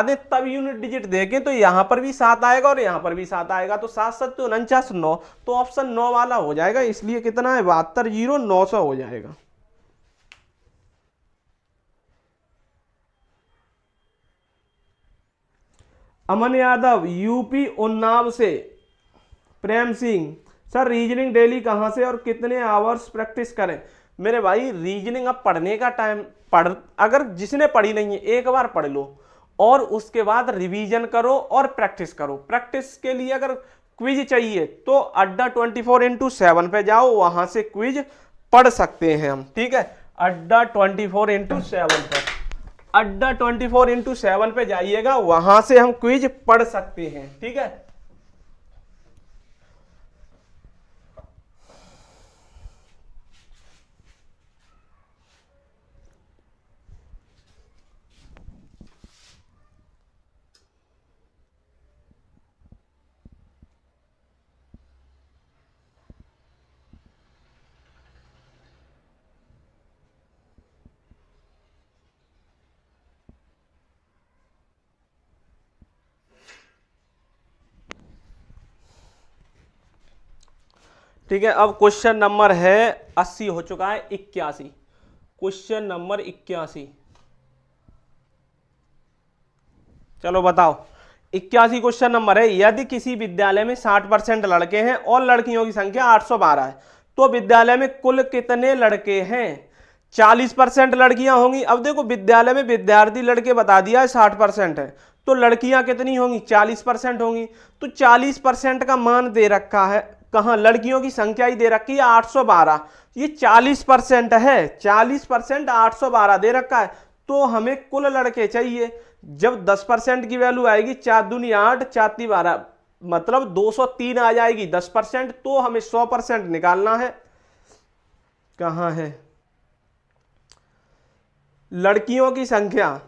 Speaker 1: दें तब यूनिट डिजिट देखें तो यहाँ पर भी 7 आएगा और यहाँ पर भी 7 आएगा, तो 7 7 49 9, तो ऑप्शन 9 वाला हो जाएगा। इसलिए कितना है 720900 हो जाएगा। अमन यादव यूपी उन्नाव से, Prem Singh sir reasoning daily कहां से और कितने आवर्स प्रैक्टिस करें। मेरे भाई रीजनिंग अब पढ़ने का टाइम अगर जिसने पढ़ी नहीं है एक बार पढ़ लो और उसके बाद रिवीजन करो और प्रैक्टिस करो। प्रैक्टिस के लिए अगर क्विज चाहिए तो अड्डा 24x7 पे जाओ, वहां से क्विज पढ़ सकते हैं हम, ठीक है, अड्डा 24x7 पर। अड्डा 24x7 पे जाइएगा, वहां से हम क्विज पढ़ सकते हैं। ठीक है, ठीक है। अब क्वेश्चन नंबर है 80 हो चुका है, 81। क्वेश्चन नंबर 81, चलो बताओ। 81 क्वेश्चन नंबर है, यदि किसी विद्यालय में 60% लड़के हैं और लड़कियों की संख्या 812 है, तो विद्यालय में कुल कितने लड़के हैं? 40% लड़कियां होंगी। अब देखो, विद्यालय में विद्यार्थी लड़के बता दिया है 60% है, तो लड़कियां कितनी होंगी? 40% होंगी। तो 40% का मान दे रखा है कहां? लड़कियों की संख्या ही दे रखी है 812, ये 40% है। 40% 812 दे रखा है, तो हमें कुल लड़के चाहिए। जब 10% की वैल्यू आएगी, 4 दूनी 8, 4 ती 12, मतलब 203 आ जाएगी 10%, तो हमें 100% निकालना है। कहां है लड़कियों की संख्या?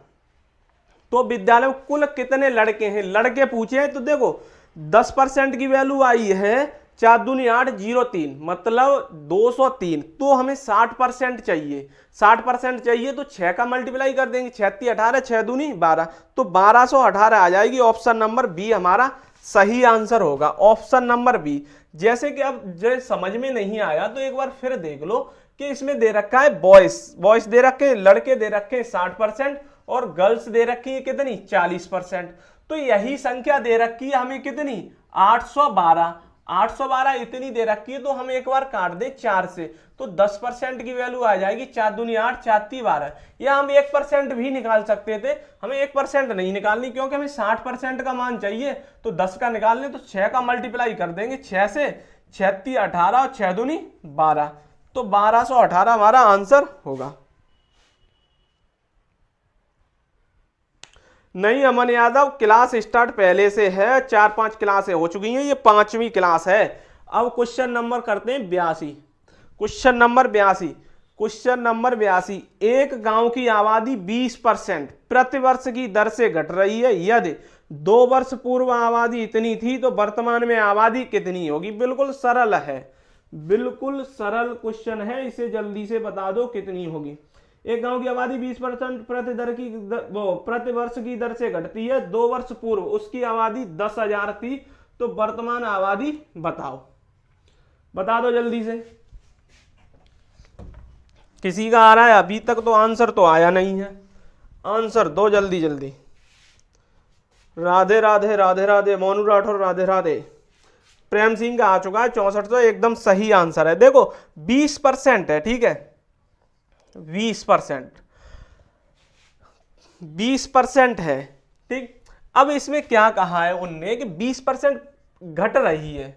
Speaker 1: तो विद्यालय में कुल कितने लड़के हैं, लड़के पूछे हैं। तो देखो 10% की वैल्यू आई है 4 दूनी 8, 03, मतलब 203, तो हमें 60% चाहिए। 60% चाहिए तो 6 का मल्टीप्लाई कर देंगे, 6 ती 18, 6 दूनी 12, तो 1218 आ जाएगी। ऑप्शन नंबर बी हमारा सही आंसर होगा, ऑप्शन नंबर बी। जैसे कि अब जो समझ में नहीं आया तो एक बार फिर देख लो कि इसमें दे रखा है बॉयज दे रखे, लड़के दे रखे 60% और गर्ल्स दे रखी है कितनी? 40%। तो यही संख्या दे रखी है हमें कितनी? 812। 812 इतनी दे रखी है, तो हम एक बार काट दे 4 से, तो 10% की वैल्यू आ जाएगी 4 दूनी 8, 4 ती 12। या हम 1% भी निकाल सकते थे, हमें 1% नहीं निकालनी, क्योंकि हमें 60% का मान चाहिए। तो 10 का निकालने तो 6 का मल्टीप्लाई कर देंगे 6 से, 6 ती 18 और 6 दूनी 12, तो 1218 हमारा आंसर होगा। नहीं अमन यादव, क्लास स्टार्ट पहले से है, 4-5 क्लासें हो चुकी हैं, ये 5वीं क्लास है। अब क्वेश्चन नंबर करते हैं 82। क्वेश्चन नंबर 82, क्वेश्चन नंबर 82, एक गांव की आबादी 20% प्रतिवर्ष की दर से घट रही है। यदि 2 वर्ष पूर्व आबादी इतनी थी तो वर्तमान में आबादी कितनी होगी? बिल्कुल सरल है, बिल्कुल सरल क्वेश्चन है, इसे जल्दी से बता दो कितनी होगी। एक गांव की आबादी 20% प्रति वर्ष की दर से घटती है। 2 वर्ष पूर्व उसकी आबादी 10,000 थी, तो वर्तमान आबादी बताओ, बता दो जल्दी से। किसी का आ रहा है? अभी तक तो आंसर तो आया नहीं है, आंसर दो जल्दी जल्दी। राधे राधे, राधे राधे मोनू राठौर, राधे राधे। प्रेम सिंह का आ चुका है 64, तो एकदम सही आंसर है। देखो 20% है, ठीक है, 20% है, ठीक। अब इसमें क्या कहा है उनने कि 20% घट रही है।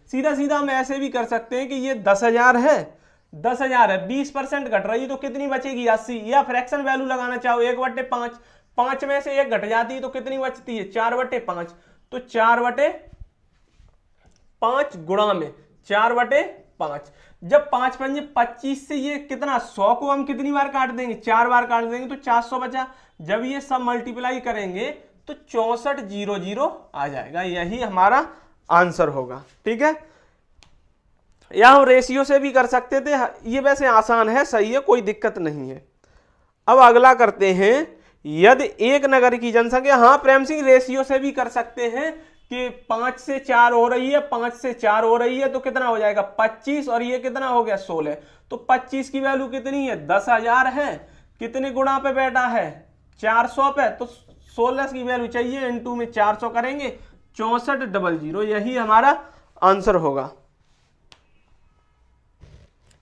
Speaker 1: सीधा सीधा हम ऐसे भी कर सकते हैं कि ये 10,000 है, 10,000 है, 20% घट रही है, तो कितनी बचेगी? 80। या फ्रैक्शन वैल्यू लगाना चाहो 1/5, 5 में से 1 घट जाती है तो कितनी बचती है? 4/5, तो 4/5 गुणा में 4/5। जब 5 पंजे 25 से ये कितना 100 को हम कितनी बार काट देंगे? 4 बार काट देंगे, तो 400 बचा। जब ये सब मल्टीप्लाई करेंगे तो 6400 आ जाएगा, यही हमारा आंसर होगा, ठीक है। या हम रेशियो से भी कर सकते थे, ये वैसे आसान है, सही है, कोई दिक्कत नहीं है। अब अगला करते हैं, यदि एक नगर की जनसंख्या, हाँ प्रेम सिंह, रेशियो से भी कर सकते हैं कि 5 से 4 हो रही है, 5 से 4 हो रही है, तो कितना हो जाएगा? 25, और ये कितना हो गया? 16। तो 25 की वैल्यू कितनी है? 10,000 है, कितने गुणा पे बैठा है? 400 पे, तो 16 की वैल्यू चाहिए, इनटू में 400 करेंगे, 6400, यही हमारा आंसर होगा,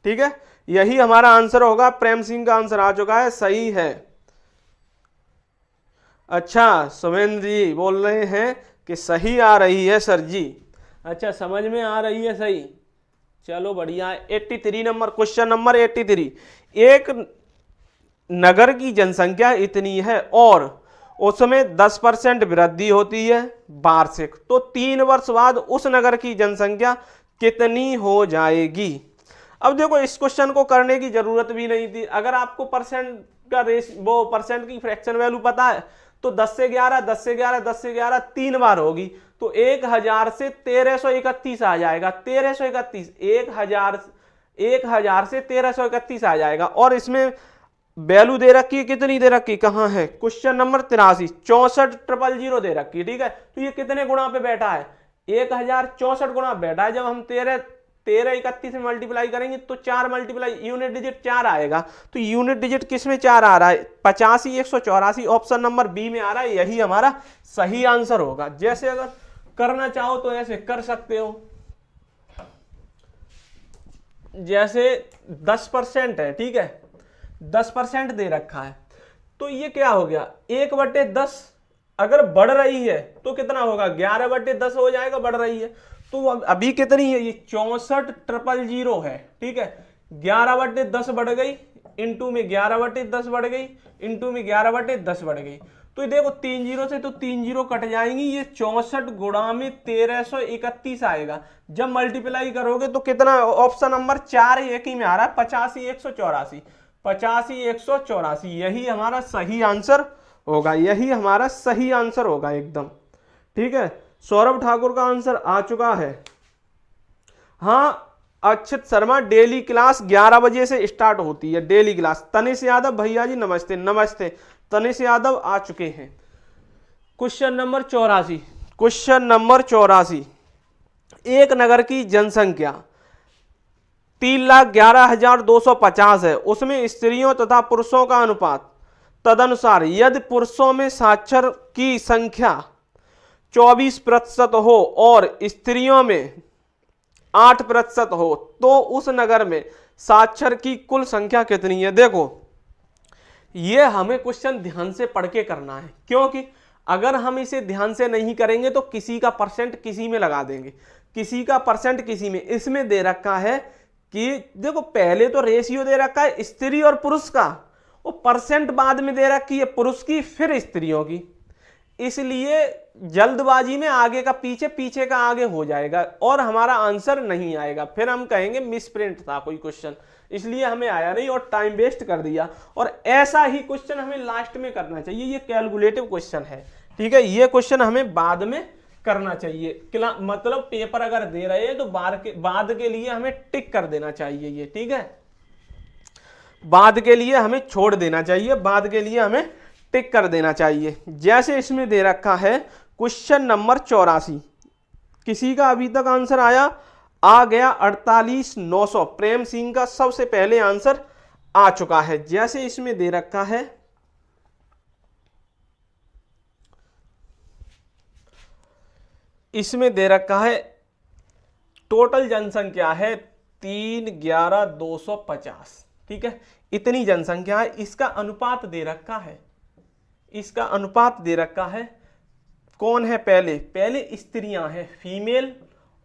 Speaker 1: ठीक है, यही हमारा आंसर होगा। प्रेम सिंह का आंसर आ चुका है, सही है। अच्छा, सुमेंद्र जी बोल रहे हैं कि सही आ रही है सर जी, अच्छा समझ में आ रही है, सही, चलो बढ़िया है। 83 नंबर, क्वेश्चन नंबर 83, एक नगर की जनसंख्या इतनी है और उसमें 10% वृद्धि होती है वार्षिक, तो 3 वर्ष बाद उस नगर की जनसंख्या कितनी हो जाएगी। अब देखो इस क्वेश्चन को करने की जरूरत भी नहीं थी, अगर आपको परसेंट का रेस वो परसेंट की फ्रैक्शन वैल्यू पता है तो 10 से 11 10 से 11 10 से 11 3 बार होगी, तो 1000 से 1331 आ जाएगा। 1331 1000 से 1331 आ जाएगा। और इसमें वैल्यू दे रखी है, कितनी दे रखी, कहां है, क्वेश्चन नंबर 83, 64,000 दे रखी है। ठीक है, तो ये कितने गुणा पे बैठा है, 1064 गुणा बैठा है। जब हम 1331 में मल्टीप्लाई करेंगे तो 4 मल्टीप्लाई यूनिट डिजिट 4 आएगा, तो यूनिट डिजिट किस में 4 आ रहा है, 85 184, ऑप्शन नंबर बी में आ रहा है, यही हमारा सही आंसर होगा। जैसे अगर करना चाहो तो ऐसे कर सकते हो, जैसे 10% है, ठीक है, 10% दे रखा है, तो ये क्या हो गया 1/10, अगर बढ़ रही है तो कितना होगा 11/10 हो जाएगा, बढ़ रही है। तो अभी कितनी है, ये 64,000 है। ठीक है, 11/10 बढ़ गई, इंटू में 11/10 बढ़ गई, इंटू में 11/10 बढ़ गई, तो देखो 3 जीरो से तो 3 जीरो कट जाएंगी, ये 64 गुणा में 1331 आएगा। जब मल्टीप्लाई करोगे तो कितना, ऑप्शन नंबर 4 एक ही में आ रहा है, 85 184, 85 184, यही हमारा सही आंसर होगा, यही हमारा सही आंसर होगा एकदम। ठीक है, सौरभ ठाकुर का आंसर आ चुका है। हाँ, अक्षित शर्मा, डेली क्लास 11 बजे से स्टार्ट होती है, डेली क्लास। तनिष यादव भैया जी नमस्ते, नमस्ते तनिष यादव आ चुके हैं। क्वेश्चन नंबर 84, क्वेश्चन नंबर 84, एक नगर की जनसंख्या 3,11,250 है, उसमें स्त्रियों तथा पुरुषों का अनुपात तदनुसार यदि पुरुषों में साक्षर की संख्या 24% हो और स्त्रियों में 8% हो तो उस नगर में साक्षर की कुल संख्या कितनी है। देखो ये हमें क्वेश्चन ध्यान से पढ़ के करना है, क्योंकि अगर हम इसे ध्यान से नहीं करेंगे तो किसी का परसेंट किसी में लगा देंगे, किसी का परसेंट किसी में। इसमें दे रखा है कि देखो पहले तो रेशियो दे रखा है स्त्री और पुरुष का, वो परसेंट बाद में दे रखी है पुरुष की फिर स्त्रियों की, इसलिए जल्दबाजी में आगे का पीछे पीछे का आगे हो जाएगा और हमारा आंसर नहीं आएगा, फिर हम कहेंगे मिसप्रिंट था कोई क्वेश्चन, इसलिए हमें आया नहीं और टाइम वेस्ट कर दिया। और ऐसा ही क्वेश्चन हमें लास्ट में करना चाहिए, ये कैलकुलेटिव क्वेश्चन है। ठीक है, ये क्वेश्चन हमें बाद में करना चाहिए, मतलब पेपर अगर दे रहे हैं तो बाद के लिए हमें टिक कर देना चाहिए ये। ठीक है, बाद के लिए हमें छोड़ देना चाहिए, बाद के लिए हमें टिक कर देना चाहिए। जैसे इसमें दे रखा है क्वेश्चन नंबर 84, किसी का अभी तक आंसर आ गया 48,900, प्रेम सिंह का सबसे पहले आंसर आ चुका है। जैसे इसमें दे रखा है, इसमें दे रखा है टोटल जनसंख्या है 3,11,250। ठीक है, इतनी जनसंख्या है, इसका अनुपात दे रखा है, इसका अनुपात दे रखा है, कौन है पहले स्त्रियां हैं, फीमेल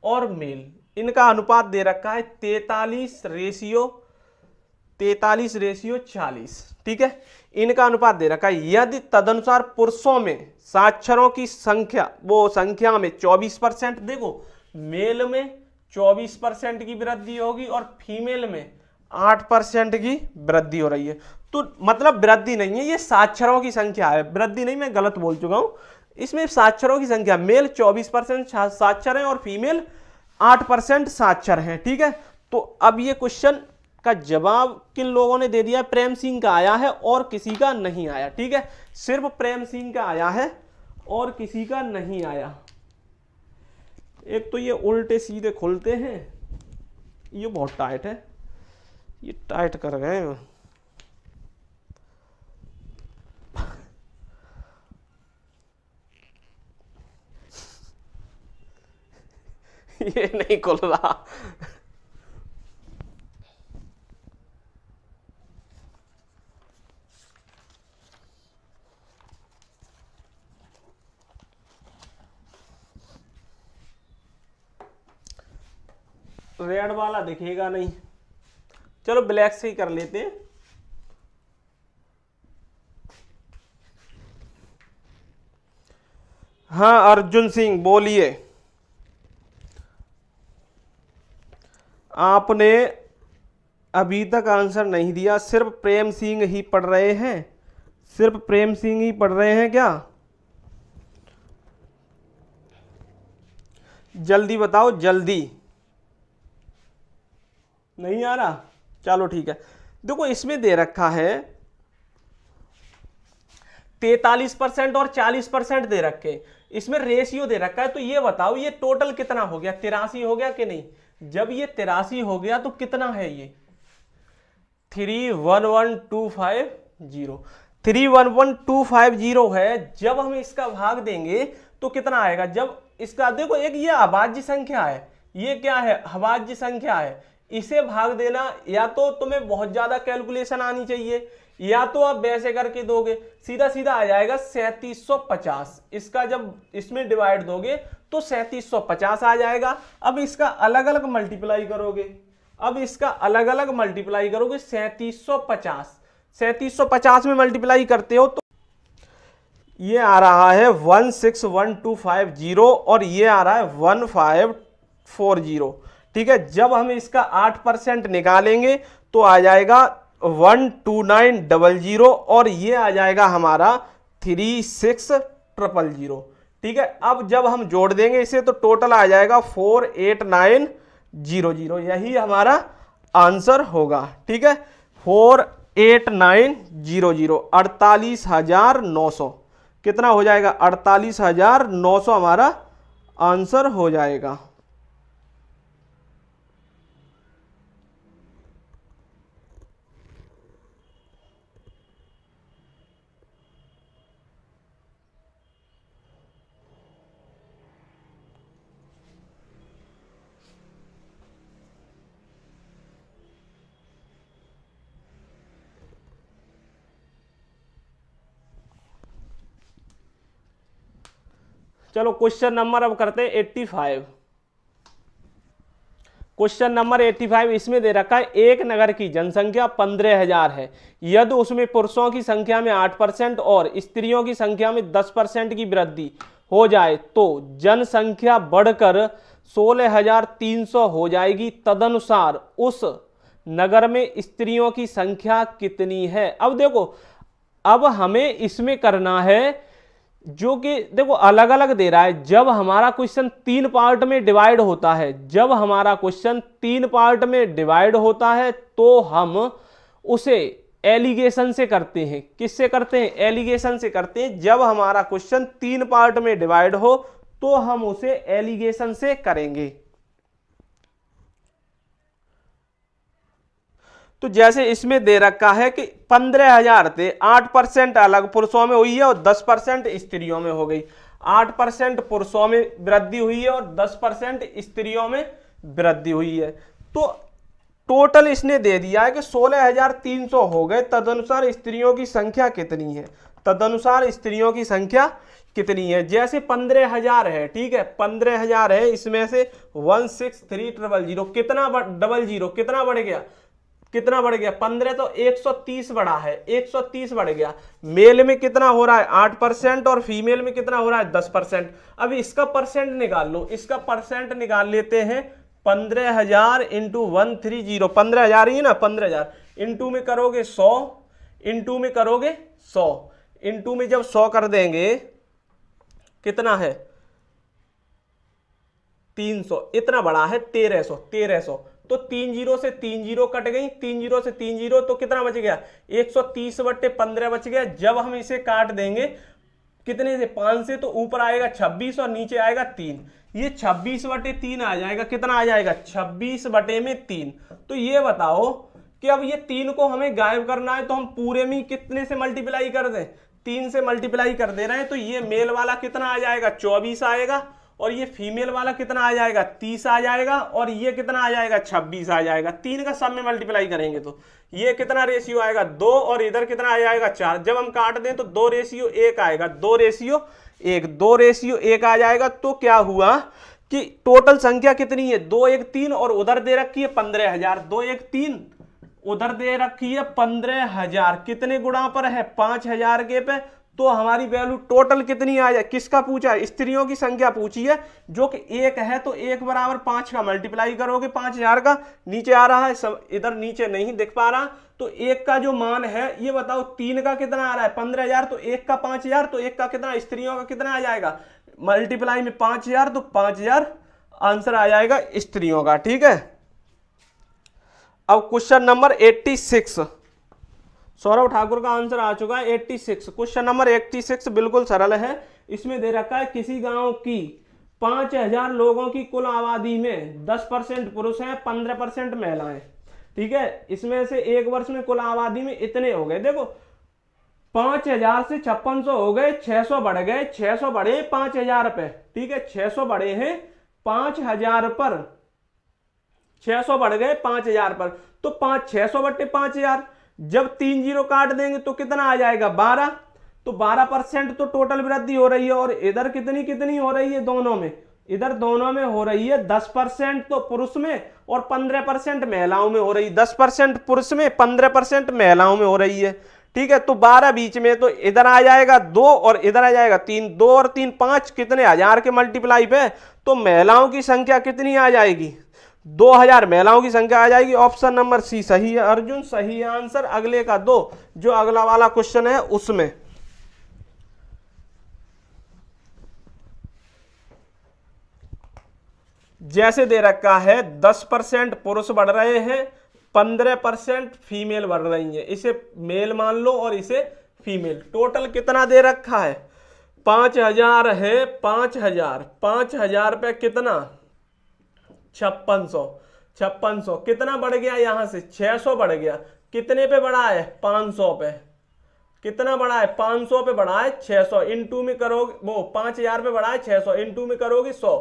Speaker 1: और मेल, इनका अनुपात दे रखा है 43:40। ठीक है, इनका अनुपात दे रखा है। यदि तदनुसार पुरुषों में साक्षरों की संख्या में 24%, देखो मेल में 24% की वृद्धि होगी और फीमेल में 8% की वृद्धि हो रही है, तो मतलब वृद्धि नहीं है, ये साक्षरों की संख्या है, वृद्धि नहीं, मैं गलत बोल चुका हूं। इसमें साक्षरों की संख्या मेल 24% साक्षर हैं और फीमेल 8% साक्षर हैं। ठीक है, तो अब ये क्वेश्चन का जवाब किन लोगों ने दे दिया, प्रेम सिंह का आया है और किसी का नहीं आया। ठीक है, सिर्फ प्रेम सिंह का आया है और किसी का नहीं आया। एक तो ये उल्टे सीधे खुलते हैं, ये बहुत टाइट है, ये टाइट कर गए। ये नहीं खुल रहा। रेड वाला दिखेगा नहीं, चलो ब्लैक से ही कर लेते हैं। हाँ अर्जुन सिंह बोलिए। आपने अभी तक आंसर नहीं दिया, सिर्फ प्रेम सिंह ही पढ़ रहे हैं, सिर्फ प्रेम सिंह ही पढ़ रहे हैं क्या? जल्दी बताओ जल्दी। नहीं आ रहा, चलो ठीक है। देखो इसमें दे रखा है 43% और 40% दे रखे, इसमें रेशियो दे रखा है। तो ये बताओ ये टोटल कितना हो गया, 83 हो गया कि नहीं? जब ये 83 हो गया तो कितना है ये 311,250, 311,250 है। जब हम इसका भाग देंगे तो कितना आएगा? जब इसका देखो एक ये अभाज्य संख्या है, ये क्या है? अभाज्य संख्या है। इसे भाग देना, या तो तुम्हें बहुत ज्यादा कैलकुलेशन आनी चाहिए, या तो आप वैसे करके दोगे, सीधा सीधा आ जाएगा 3750। इसका जब इसमें डिवाइड दोगे तो 3750 आ जाएगा। अब इसका अलग अलग मल्टीप्लाई करोगे, अब इसका अलग अलग मल्टीप्लाई करोगे 3750, 3750 में मल्टीप्लाई करते हो तो ये आ रहा है 161250 और ये आ रहा है 1540। ठीक है, जब हम इसका 8% निकालेंगे तो आ जाएगा 12900 और ये आ जाएगा हमारा 36000। ठीक है, अब जब हम जोड़ देंगे इसे तो टोटल आ जाएगा 48900। यही हमारा आंसर होगा। ठीक है, 48900, 48,900 कितना हो जाएगा? 48,900 हमारा आंसर हो जाएगा। चलो क्वेश्चन नंबर अब करते हैं 85। क्वेश्चन नंबर 85 इसमें दे रखा है एक नगर की जनसंख्या 15,000 है, यदि उसमें पुरुषों की संख्या में 8% और स्त्रियों की संख्या में 10% की वृद्धि हो जाए तो जनसंख्या बढ़कर 16,300 हो जाएगी। तदनुसार उस नगर में स्त्रियों की संख्या कितनी है? अब देखो, अब हमें इसमें करना है जो कि देखो अलग अलग दे रहा है। जब हमारा क्वेश्चन 3 पार्ट में डिवाइड होता है, जब हमारा क्वेश्चन 3 पार्ट में डिवाइड होता है तो हम उसे एलिगेशन से करते हैं। किससे करते हैं? एलिगेशन से करते हैं। जब हमारा क्वेश्चन 3 पार्ट में डिवाइड हो तो हम उसे एलिगेशन से करेंगे। तो जैसे इसमें दे रखा है कि 15,000 थे, 8% अलग पुरुषों में हुई है और 10% स्त्रियों में हो गई। 8% पुरुषों में वृद्धि हुई है और 10% स्त्रियों में वृद्धि हुई है। तो टोटल इसने दे दिया है कि 16,300 हो गए। तदनुसार स्त्रियों की संख्या कितनी है? तदनुसार स्त्रियों की संख्या कितनी है? जैसे 15,000 है, ठीक है, 15,000 है, इसमें से 163,000 कितना 00 कितना बढ़ गया? कितना बढ़ गया? 15 तो 130 बढ़ा है, 130 बढ़ गया। मेल में कितना हो रहा है? 8% और फीमेल में कितना हो रहा है? 10%। अब इसका परसेंट निकाल लो, इसका परसेंट निकाल लेते हैं। 15,000 इंटू 130, 15,000 ही ना, 15,000 इंटू में करोगे 100, इंटू में करोगे 100, इंटू में जब 100 कर देंगे कितना है? 300, इतना बड़ा है 1300। तो 3 जीरो से 3 जीरो कट गई, 3 जीरो से 3 जीरो, तो कितना बच गया? 130/15 बच गया। जब हम इसे काट देंगे कितने से? 5 से, तो ऊपर आएगा 26 और नीचे आएगा 3। ये 26/3 आ जाएगा। कितना आ जाएगा? 26/3। तो ये बताओ कि अब ये 3 को हमें गायब करना है तो हम पूरे में कितने से मल्टीप्लाई कर दें? 3 से मल्टीप्लाई कर दे रहे हैं। तो ये मेल वाला कितना आ जाएगा? 24 आएगा, और ये फीमेल वाला कितना आ जाएगा? 30 आ जाएगा, और ये कितना आ जाएगा? 26 आ जाएगा। 3 का सब में मल्टीप्लाई करेंगे तो ये कितना रेशियो आएगा? 2, और इधर कितना आ जाएगा? 4। जब हम काट दें तो 2:1 आएगा, 2:1, 2:1 आ जाएगा। तो क्या हुआ कि टोटल संख्या कितनी है? 213, और उधर दे रखी है 15,000। 213 उधर दे रखी है 15,000, कितने गुणा पर है? 5,000 के पे, तो हमारी वैल्यू टोटल कितनी आ जाए, किसका पूछा है, स्त्रियों की संख्या पूछी है जो कि 1 है, तो 1 बराबर 5 का मल्टीप्लाई करोगे 5000 का, नीचे आ रहा है, सब इधर नीचे नहीं दिख पा रहा, तो 1 का जो मान है ये बताओ, 3 का कितना आ रहा है 15000, तो 1 का 5000, तो 1 का कितना, स्त्रियों का कितना आ जाएगा, मल्टीप्लाई में 5000, तो 5000 आंसर आ जाएगा स्त्रियों का। ठीक है, अब क्वेश्चन नंबर 86, सौरभ ठाकुर का आंसर आ चुका है 86। क्वेश्चन नंबर 86 बिल्कुल सरल है। इसमें दे रखा है किसी गांव की 5000 लोगों की कुल आबादी में 10% पुरुष हैं, 15% महिलाएं। ठीक है, इसमें से एक वर्ष में कुल आबादी में इतने हो गए, देखो 5000 से 5600 हो गए, 600 बढ़ गए, 600 बढ़े 5000 पे। ठीक है, 600 बढ़े हैं 5000 पर, 600 बढ़ गए 5000 पर, तो 600 बट्टे 5000, जब 3 जीरो काट देंगे तो कितना आ जाएगा 12, तो 12% तो टोटल वृद्धि हो रही है। और इधर कितनी कितनी हो रही है दोनों में, इधर दोनों में हो रही है 10% तो पुरुष में और 15% महिलाओं में हो रही है, 10% पुरुष में 15% महिलाओं में हो रही है। ठीक है, तो 12 बीच में, तो इधर आ जाएगा 2 और इधर आ जाएगा 3, 2 और 3 5, कितने 1000 के मल्टीप्लाई पे, तो महिलाओं की संख्या कितनी आ जाएगी, 2000 महिलाओं की संख्या आ जाएगी। ऑप्शन नंबर सी सही है अर्जुन, सही आंसर। अगले का दो, जो अगला वाला क्वेश्चन है उसमें जैसे दे रखा है 10% पुरुष बढ़ रहे हैं, 15% फीमेल बढ़ रही है, इसे मेल मान लो और इसे फीमेल। टोटल कितना दे रखा है 5000 है, 5000 पे कितना 5600 कितना बढ़ गया, यहां से 600 बढ़ गया, कितने पे बढ़ा है 500 पे, कितना बढ़ा है 500 पे बढ़ा है 600, इंटू में करोगे, वो 5000 पे बढ़ा है 600, इंटू में करोगे 100,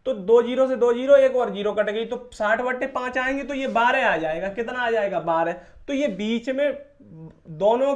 Speaker 1: तो 2 जीरो से 2 जीरो, एक और जीरो कट गई, तो 60 बट्टे 5 आएंगे, तो ये 12 आ जाएगा, कितना आ जाएगा 12। तो ये बीच में दोनों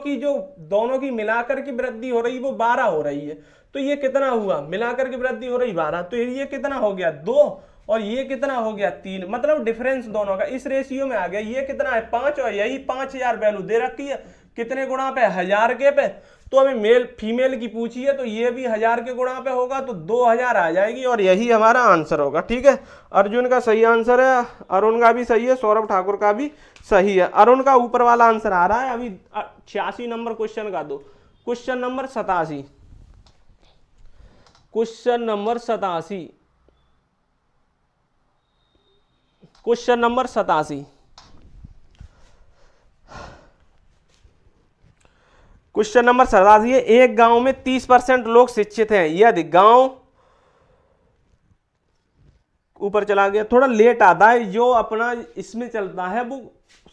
Speaker 1: की मिलाकर की वृद्धि हो रही वो 12 हो रही है, तो ये कितना हुआ, मिलाकर की वृद्धि हो रही 12, तो ये कितना हो गया 2 और ये कितना हो गया 3, मतलब डिफरेंस दोनों का इस रेशियो में आ गया। ये कितना है 5 और यही 5000 वैल्यू दे रखी है, कितने गुणा पे 1000 के पे, तो हमें मेल फीमेल की पूछी है, तो ये भी 1000 के गुणा पे होगा, तो 2000 आ जाएगी और यही हमारा आंसर होगा। ठीक है, अर्जुन का सही आंसर है, अरुण का भी सही है, सौरभ ठाकुर का भी सही है। अरुण का ऊपर वाला आंसर आ रहा है। अभी 86 नंबर क्वेश्चन का दो, question number 87, question number 87, question number 87, question number 87 है। एक गांव में 30% लोग शिक्षित हैं, यदि गांव, ऊपर चला गया, थोड़ा लेट आता है, जो अपना इसमें चलता है वो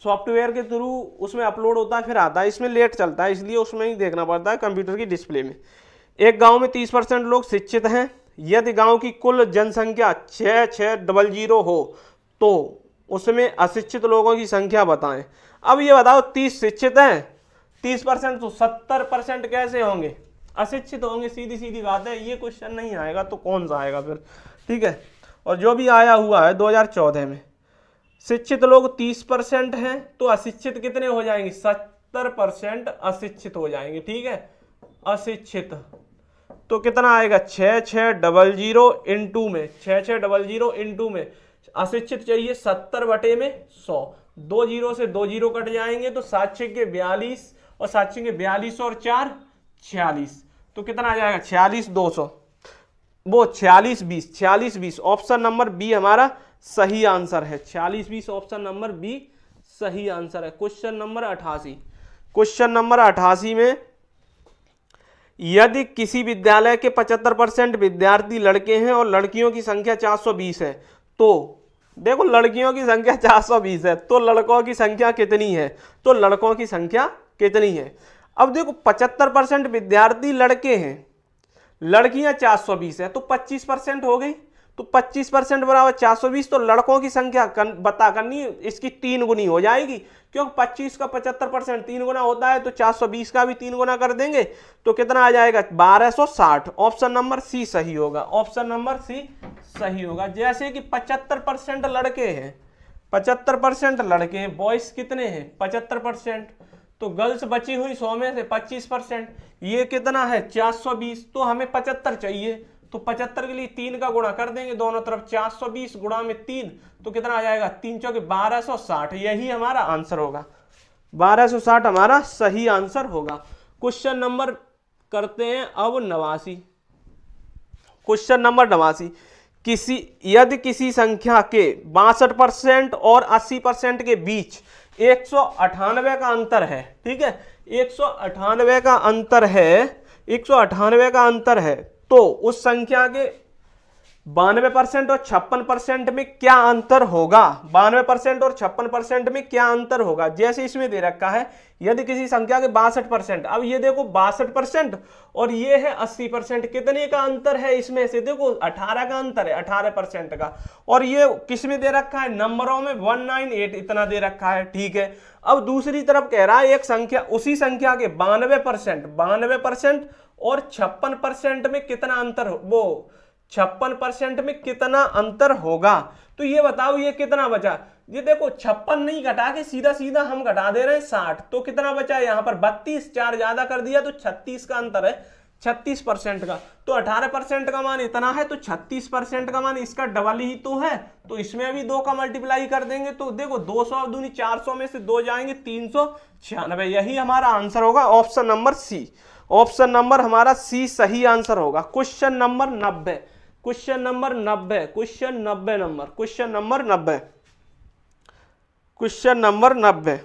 Speaker 1: सॉफ्टवेयर के थ्रू उसमें अपलोड होता है फिर आता है, इसमें लेट चलता है, इसलिए उसमें ही देखना पड़ता है कंप्यूटर की डिस्प्ले में। एक गांव में 30% लोग शिक्षित हैं, यदि गांव की कुल जनसंख्या 6600 हो तो उसमें अशिक्षित लोगों की संख्या बताएं। अब ये बताओ 30 शिक्षित हैं, 30% तो 70% कैसे होंगे, अशिक्षित होंगे, सीधी सीधी बात है। ये क्वेश्चन नहीं आएगा तो कौन सा आएगा फिर। ठीक है, और जो भी आया हुआ है 2014 में, शिक्षित लोग 30% हैं, तो अशिक्षित कितने हो जाएंगे 70% अशिक्षित हो जाएंगे। ठीक है, अशिक्षित तो कितना आएगा 6600 इंटू में, 6600 इंटू में अशिक्षित चाहिए 70 बटे में 100, 2 जीरो से 2 जीरो कट जाएंगे, तो 7 के 42 और 7 के 42 और 4 46, तो कितना आ जाएगा 46200, वो 4620, 4620 ऑप्शन नंबर बी हमारा सही आंसर है। 4620 ऑप्शन नंबर बी सही आंसर है। क्वेश्चन नंबर 88, क्वेश्चन नंबर 88 में, यदि किसी विद्यालय के 75% विद्यार्थी लड़के हैं और लड़कियों की संख्या 420 है, तो देखो लड़कियों की संख्या 420 है, तो लड़कों की संख्या कितनी है, तो लड़कों की संख्या कितनी है। अब देखो 75% विद्यार्थी लड़के हैं, लड़कियां 420 है, तो 25% हो गई, तो 25% बराबर 420, तो लड़कों की संख्या बता करनी इसकी 3 गुनी हो जाएगी, क्योंकि 25 का 75% 3 गुना होता है, तो 420 का भी 3 गुना कर देंगे, तो कितना आ जाएगा 1260। ऑप्शन नंबर सी सही होगा, ऑप्शन नंबर सी सही होगा। जैसे कि 75% लड़के हैं, 75% लड़के हैं, बॉयज कितने हैं 75%, तो गर्ल्स बची हुई 100 में से 25%, ये कितना है 420, तो हमें 75 चाहिए, तो 75 के लिए 3 का गुणा कर देंगे दोनों तरफ, 420 गुणा में 3, तो कितना आ जाएगा 3 चौके 1260, यही हमारा आंसर होगा, 1260 हमारा सही आंसर होगा। क्वेश्चन नंबर करते हैं अब 89। क्वेश्चन नंबर 89, यदि किसी संख्या के 62% और 80% के बीच 198 का अंतर है, ठीक है, 198 का अंतर है, 198 का अंतर है, तो उस संख्या के 92% और 56% में क्या अंतर होगा, 92% और 56% में क्या अंतर होगा। जैसे इसमें दे रखा है यदि किसी संख्या के 62%, अब ये देखो 62% और ये है 80%, कितने का अंतर है इसमें से, देखो 18 का अंतर है, 18% का, और ये किस में दे रखा है, नंबरों में 198 इतना दे रखा है, ठीक है। अब दूसरी तरफ कह रहा है एक संख्या, उसी संख्या के 92% और 56% में कितना अंतर हो, वो 56% में कितना अंतर होगा, तो ये बताओ ये कितना बचा। ये देखो 56 नहीं घटा के सीधा सीधा हम घटा दे रहे हैं 60, तो कितना बचा यहाँ पर 32, 4 ज्यादा कर दिया तो 36 का अंतर है, 36% का, तो 18% का मान इतना है, तो 36% का मान इसका डबल ही तो है, तो इसमें भी 2 का मल्टीप्लाई कर देंगे, तो देखो 200 दूनी 400 में से 2 जाएंगे 396, यही हमारा आंसर होगा, option number C. Option number हमारा सी सही आंसर होगा। Question number 90, question number 90, question 90 number, question number 90, question number 90,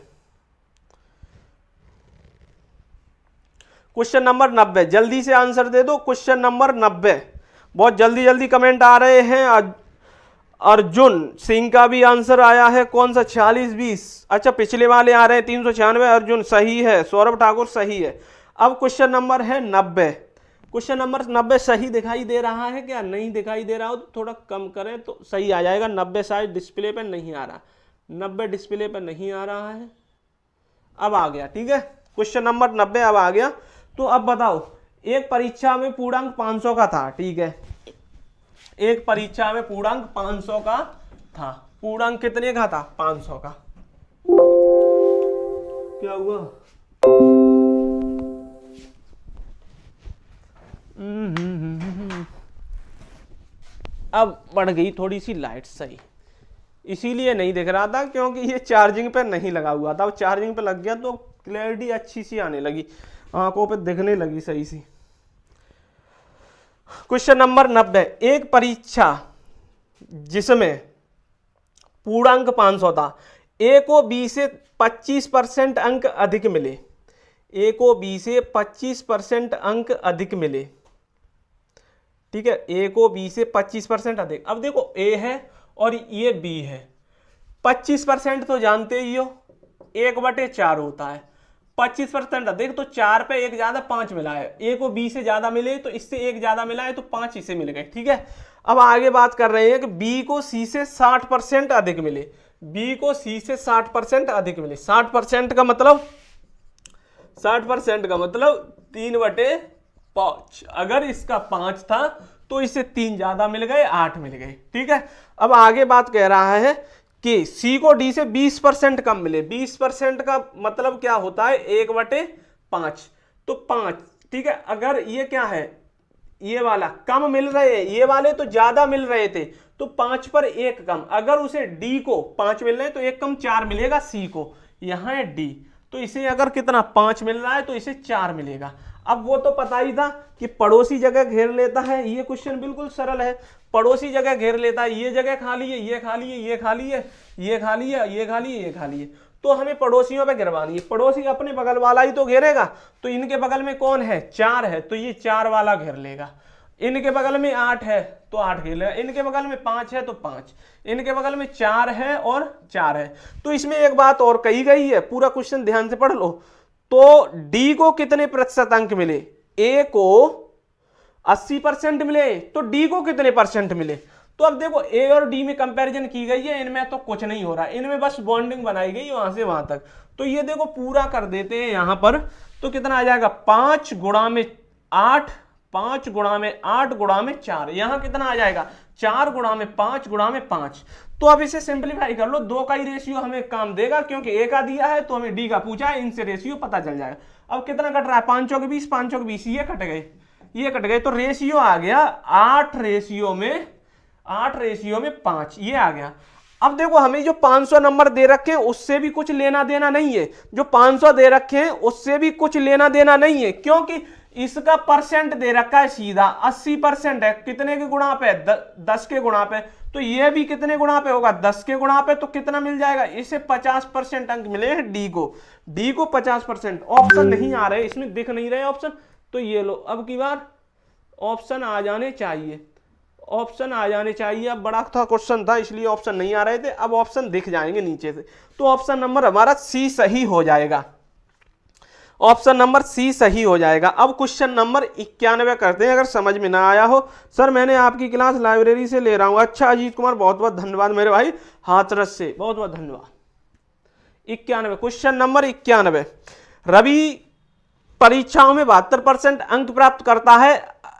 Speaker 1: question number 90, जल्दी से आंसर दे दो। क्वेश्चन नंबर 90, बहुत जल्दी जल्दी कमेंट आ रहे हैं। अर्जुन सिंह का भी आंसर आया है, कौन सा 46-20, अच्छा पिछले वाले आ रहे हैं 396, अर्जुन सही है, सौरभ ठाकुर सही है। अब क्वेश्चन नंबर है 90, क्वेश्चन नंबर 90 सही दिखाई दे रहा है क्या, नहीं दिखाई दे रहा हो तो थोड़ा कम करें तो सही आ जाएगा। 90 शायद डिस्प्ले पर नहीं आ रहा, 90 डिस्प्ले पर नहीं आ रहा है, अब आ गया, ठीक है, क्वेश्चन नंबर 90 अब आ गया। तो अब बताओ, एक परीक्षा में पूर्णांक 500 का था, ठीक है, एक परीक्षा में पूर्णांक 500 का था, पूर्णांक कितने का था, 500 का, क्या हुआ, अब बढ़ गई थोड़ी सी लाइट, सही, इसीलिए नहीं दिख रहा था क्योंकि ये चार्जिंग पे नहीं लगा हुआ था, अब चार्जिंग पे लग गया तो क्लैरिटी अच्छी सी आने लगी, आंखों पे दिखने लगी सही सी। क्वेश्चन नंबर 90, एक परीक्षा जिसमें पूर्णांक 500 था, ए को बी से 25% अंक अधिक मिले, ए को बी से 25% अंक अधिक मिले, ठीक है, ए को बी से 25% अधिक। अब देखो ए है और ये बी है, 25% तो जानते ही हो 1/4 होता है, 25% अधिक तो 4 पे 1 ज्यादा 5 मिला है, ए को बी से ज्यादा मिले तो इससे 1 ज्यादा मिला है तो 5 इसे मिल गए, ठीक है। अब आगे बात कर रहे हैं कि बी को सी से 60% अधिक मिले, बी को सी से 60% अधिक मिले, 60% का मतलब 60% का मतलब 3/5, अगर इसका 5 था तो इसे 3 ज्यादा मिल गए, 8 मिल गए, ठीक है। अब आगे बात कह रहा है कि सी को डी से 20% कम मिले, 20% का मतलब क्या होता है 1/5, तो 5, ठीक है। अगर ये क्या है, ये वाला कम मिल रहे हैं, ये वाले तो ज्यादा मिल रहे थे, तो 5 पर 1 कम, अगर उसे डी को 5 मिल रहे हैं तो 1 कम 4 मिलेगा सी को, यहां है डी, तो इसे अगर कितना 5 मिल रहा है तो इसे 4 मिलेगा। अब वो तो पता ही था कि पड़ोसी जगह घेर लेता है, ये क्वेश्चन बिल्कुल सरल है, पड़ोसी जगह घेर लेता है, ये जगह खाली है, ये खाली है, ये खाली है, ये खाली है, ये खाली है, ये खाली है, तो हमें पड़ोसियों पे गिरवानी है, पड़ोसी अपने बगल वाला ही तो घेरेगा, तो इनके बगल में कौन है 4 है, तो ये 4 वाला घेर लेगा, इनके बगल में 8 है तो 8 घेर लेगा, इनके बगल में 5 है तो 5, इनके बगल में 4 है और 4 है। तो इसमें एक बात और कही गई है, पूरा क्वेश्चन ध्यान से पढ़ लो, तो डी को कितने प्रतिशत अंक मिले, ए को 80% मिले तो डी को कितने % मिले। तो अब देखो ए और डी में कंपैरिजन की गई है, इनमें तो कुछ नहीं हो रहा, इनमें बस बॉन्डिंग बनाई गई वहां से वहां तक, तो ये देखो पूरा कर देते हैं यहां पर, तो कितना आ जाएगा 5 गुणा में 8, 5 गुणा में 8 गुणा में 4, यहां कितना आ जाएगा 4 गुणा में 5 गुणा में 5। तो अब इसे सिंप्लीफाई कर लो, 2 का ही रेशियो हमें काम देगा क्योंकि ए का दिया है तो हमें डी का पूछा है, इनसे रेशियो पता चल जाएगा। अब कितना कट रहा है, 5 के 20, 5 के 20, ये कट गए, ये कट गए, तो रेशियो आ गया 8 रेशियो में 5, ये आ गया। अब देखो हमें जो 500 नंबर दे रखे हैं उससे भी कुछ लेना देना नहीं है, जो 500 दे रखे हैं उससे भी कुछ लेना देना नहीं है, क्योंकि इसका परसेंट दे रखा है सीधा 80% है। कितने के गुणा पे, 10 के गुणा पे, तो ये भी कितने गुणा पे होगा, 10 के गुणा पे। तो कितना मिल जाएगा, इसे 50% अंक मिले हैं डी को 50%। ऑप्शन नहीं आ रहे, इसमें दिख नहीं रहे ऑप्शन, तो ये लो, अब की बार ऑप्शन आ जाने चाहिए, ऑप्शन आ जाने चाहिए। अब बड़ा था क्वेश्चन था इसलिए ऑप्शन नहीं आ रहे थे, अब ऑप्शन दिख जाएंगे नीचे से। तो ऑप्शन नंबर हमारा सी सही हो जाएगा, ऑप्शन नंबर सी सही हो जाएगा। अब क्वेश्चन नंबर 91 करते हैं। अगर समझ में ना आया हो, सर मैंने आपकी क्लास लाइब्रेरी से ले रहा हूं। अच्छा अजीत कुमार, बहुत बहुत धन्यवाद मेरे भाई, हाथरस से बहुत बहुत धन्यवाद। 91 क्वेश्चन नंबर 91, रवि परीक्षाओं में 72% अंक प्राप्त करता है।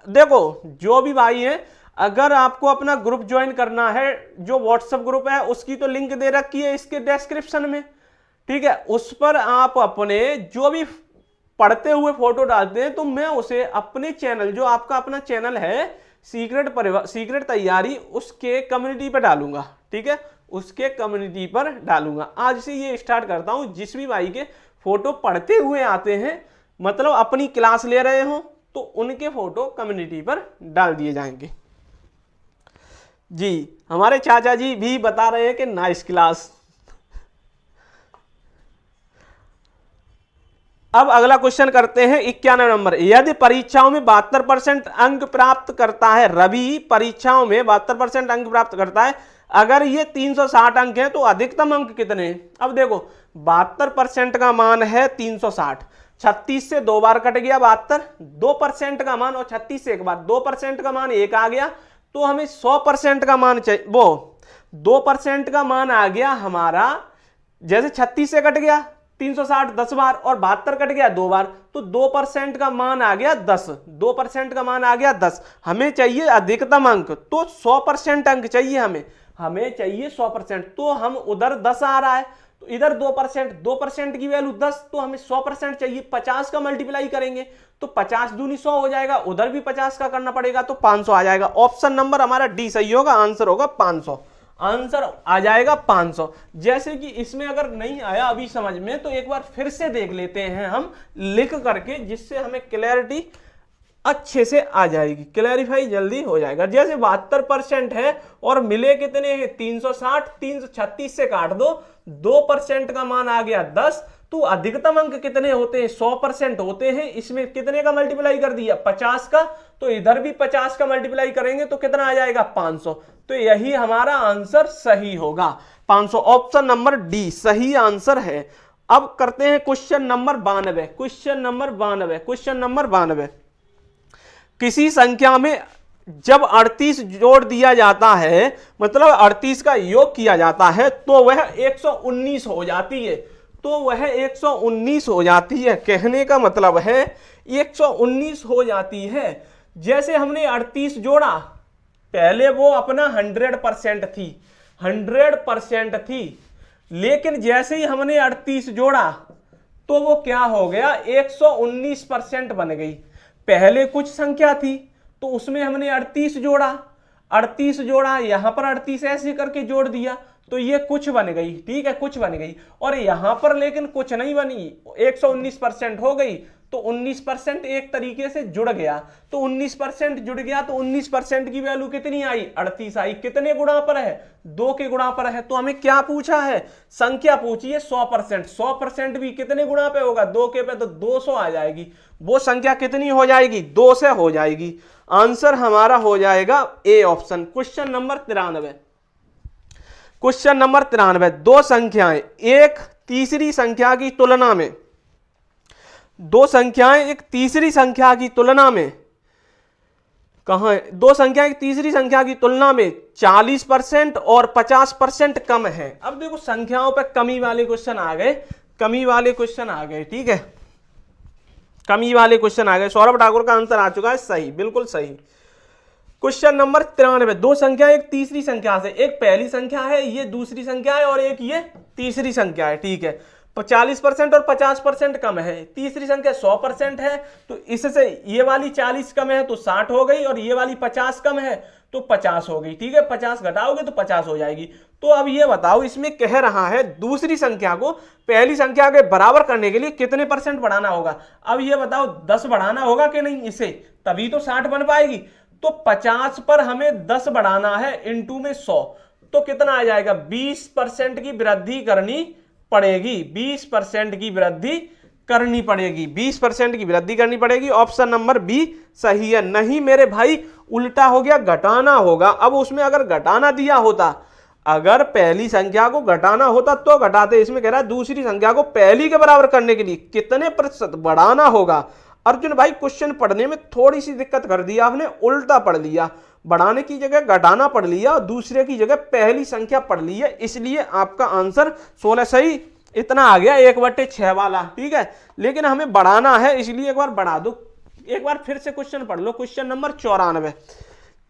Speaker 1: देखो जो भी भाई हैं, अगर आपको अपना ग्रुप ज्वाइन करना है, जो व्हाट्सएप ग्रुप है उसकी तो लिंक दे रखी है इसके डिस्क्रिप्शन में, ठीक है, उस पर आप अपने जो भी पढ़ते हुए फोटो डालते हैं तो मैं उसे अपने चैनल, जो आपका अपना चैनल है सीक्रेट तैयारी, उसके कम्युनिटी पर डालूंगा, ठीक है, उसके कम्युनिटी पर डालूंगा। आज से ये स्टार्ट करता हूं, जिस भी भाई के फोटो पढ़ते हुए आते हैं, मतलब अपनी क्लास ले रहे हो, तो उनके फोटो कम्युनिटी पर डाल दिए जाएंगे। जी हमारे चाचा जी भी बता रहे हैं कि नाइस क्लास। अब अगला क्वेश्चन करते हैं 91 नंबर, यदि परीक्षाओं में 72% अंक प्राप्त करता है, रवि परीक्षाओं में 72% अंक प्राप्त करता है, अगर ये 360 अंक है तो अधिकतम अंक कितने हैं। अब देखो 72% का मान है 360, 36 से 2 बार कट गया 72, 2% का मान, और 36 से 1 बार, 2% का मान 1 आ गया, तो हमें 100% का मान चाहिए। वो 2% का मान आ गया हमारा, जैसे 36 से कट गया 360 10 बार, और 72 कट गया 2 बार, तो 2% का मान आ गया 10, 2% का मान आ गया 10। हमें चाहिए अधिकतम अंक, तो 100% अंक चाहिए हमें चाहिए 100%। तो हम उधर 10 आ रहा है, तो इधर 2% की वैल्यू 10, तो हमें 100% चाहिए। 50 का मल्टीप्लाई करेंगे तो 50 दूनी 100 हो जाएगा, उधर भी 50 का करना पड़ेगा, तो 500 आ जाएगा। ऑप्शन नंबर हमारा डी सही होगा, आंसर होगा 500, आंसर आ जाएगा 500। जैसे कि इसमें अगर नहीं आया अभी समझ में, तो एक बार फिर से देख लेते हैं हम लिख करके, जिससे हमें क्लैरिटी अच्छे से आ जाएगी, क्लैरिफाई जल्दी हो जाएगा। जैसे 72% है और मिले कितने हैं 360, 336 से काट दो, 2% का मान आ गया 10, तो अधिकतम अंक कितने होते हैं 100% होते हैं। इसमें कितने का मल्टीप्लाई कर दिया 50 का, तो इधर भी 50 का मल्टीप्लाई करेंगे तो कितना आ जाएगा 500। तो यही हमारा आंसर सही होगा 500, ऑप्शन नंबर डी सही आंसर है। अब करते हैं क्वेश्चन नंबर 92, क्वेश्चन नंबर 92, किसी संख्या में जब 38 जोड़ दिया जाता है, मतलब 38 का योग किया जाता है, तो वह 119 हो जाती है, तो वह 119 हो जाती है। कहने का मतलब है 119 हो जाती है। जैसे हमने 38 जोड़ा, पहले वो अपना 100% थी, लेकिन जैसे ही हमने 38 जोड़ा तो वो क्या हो गया 119% बन गई। पहले कुछ संख्या थी तो उसमें हमने 38 जोड़ा, यहां पर 38 ऐसे करके जोड़ दिया, तो ये कुछ बन गई, ठीक है, कुछ बन गई। और यहां पर लेकिन कुछ नहीं बनी, 119% हो गई, तो 19% एक तरीके से जुड़ गया, तो 19% जुड़ गया, तो 19% की वैल्यू कितनी आई 38 आई। कितने गुणा पर है 2 के गुणा पर है। तो हमें क्या पूछा है, संख्या पूछी है 100%, 100% भी कितने गुणा पे होगा 2 के पे, तो 200 आ जाएगी। वो संख्या कितनी हो जाएगी 2 से हो जाएगी। आंसर हमारा हो जाएगा ए ऑप्शन। क्वेश्चन नंबर 93, दो संख्याएं एक तीसरी संख्या की तुलना में, दो संख्याएं एक तीसरी संख्या की तुलना में, कहां है, दो संख्याएं एक तीसरी संख्या की तुलना में 40% और 50% कम है। अब देखो संख्याओं पे कमी वाले क्वेश्चन आ गए, ठीक है, कमी वाले क्वेश्चन आ गए। सौरभ ठाकुर का आंसर आ चुका है सही, बिल्कुल सही। क्वेश्चन नंबर 93, दो संख्या एक तीसरी संख्या से, एक पहली संख्या है, ये दूसरी संख्या है, और एक ये तीसरी संख्या है, ठीक है। 40% और 50% कम है, तीसरी संख्या 100% है, तो इससे ये वाली 40 कम है तो 60 हो गई, और ये वाली 50 कम है तो 50 हो गई, ठीक है। 50 घटाओगे तो 50 हो जाएगी। तो अब ये बताओ, इसमें कह रहा है दूसरी संख्या को पहली संख्या के बराबर करने के लिए कितने % बढ़ाना होगा। अब ये बताओ 10 बढ़ाना होगा कि नहीं इसे, तभी तो 60 बन पाएगी। तो 50 पर हमें 10 बढ़ाना है, इंटू में 100, तो कितना आ जाएगा, 20% की वृद्धि करनी पड़ेगी, 20% की वृद्धि करनी पड़ेगी, 20% की वृद्धि करनी पड़ेगी। ऑप्शन नंबर बी सही है। नहीं मेरे भाई, उल्टा हो गया, घटाना होगा। अब उसमें अगर घटाना दिया होता, अगर पहली संख्या को घटाना होता तो घटाते। इसमें कह रहा है दूसरी संख्या को पहली के बराबर करने के लिए कितने % बढ़ाना होगा। अर्जुन भाई क्वेश्चन पढ़ने में थोड़ी सी दिक्कत कर दी आपने, उल्टा पढ़ लिया, बढ़ाने की जगह घटाना पढ़ लिया और दूसरे की जगह पहली संख्या पढ़ ली है, इसलिए आपका आंसर 16 सही इतना आ गया 1/6 वाला, ठीक है। लेकिन हमें बढ़ाना है, इसलिए एक बार बढ़ा दो। एक बार फिर से क्वेश्चन पढ़ लो, क्वेश्चन नंबर 94।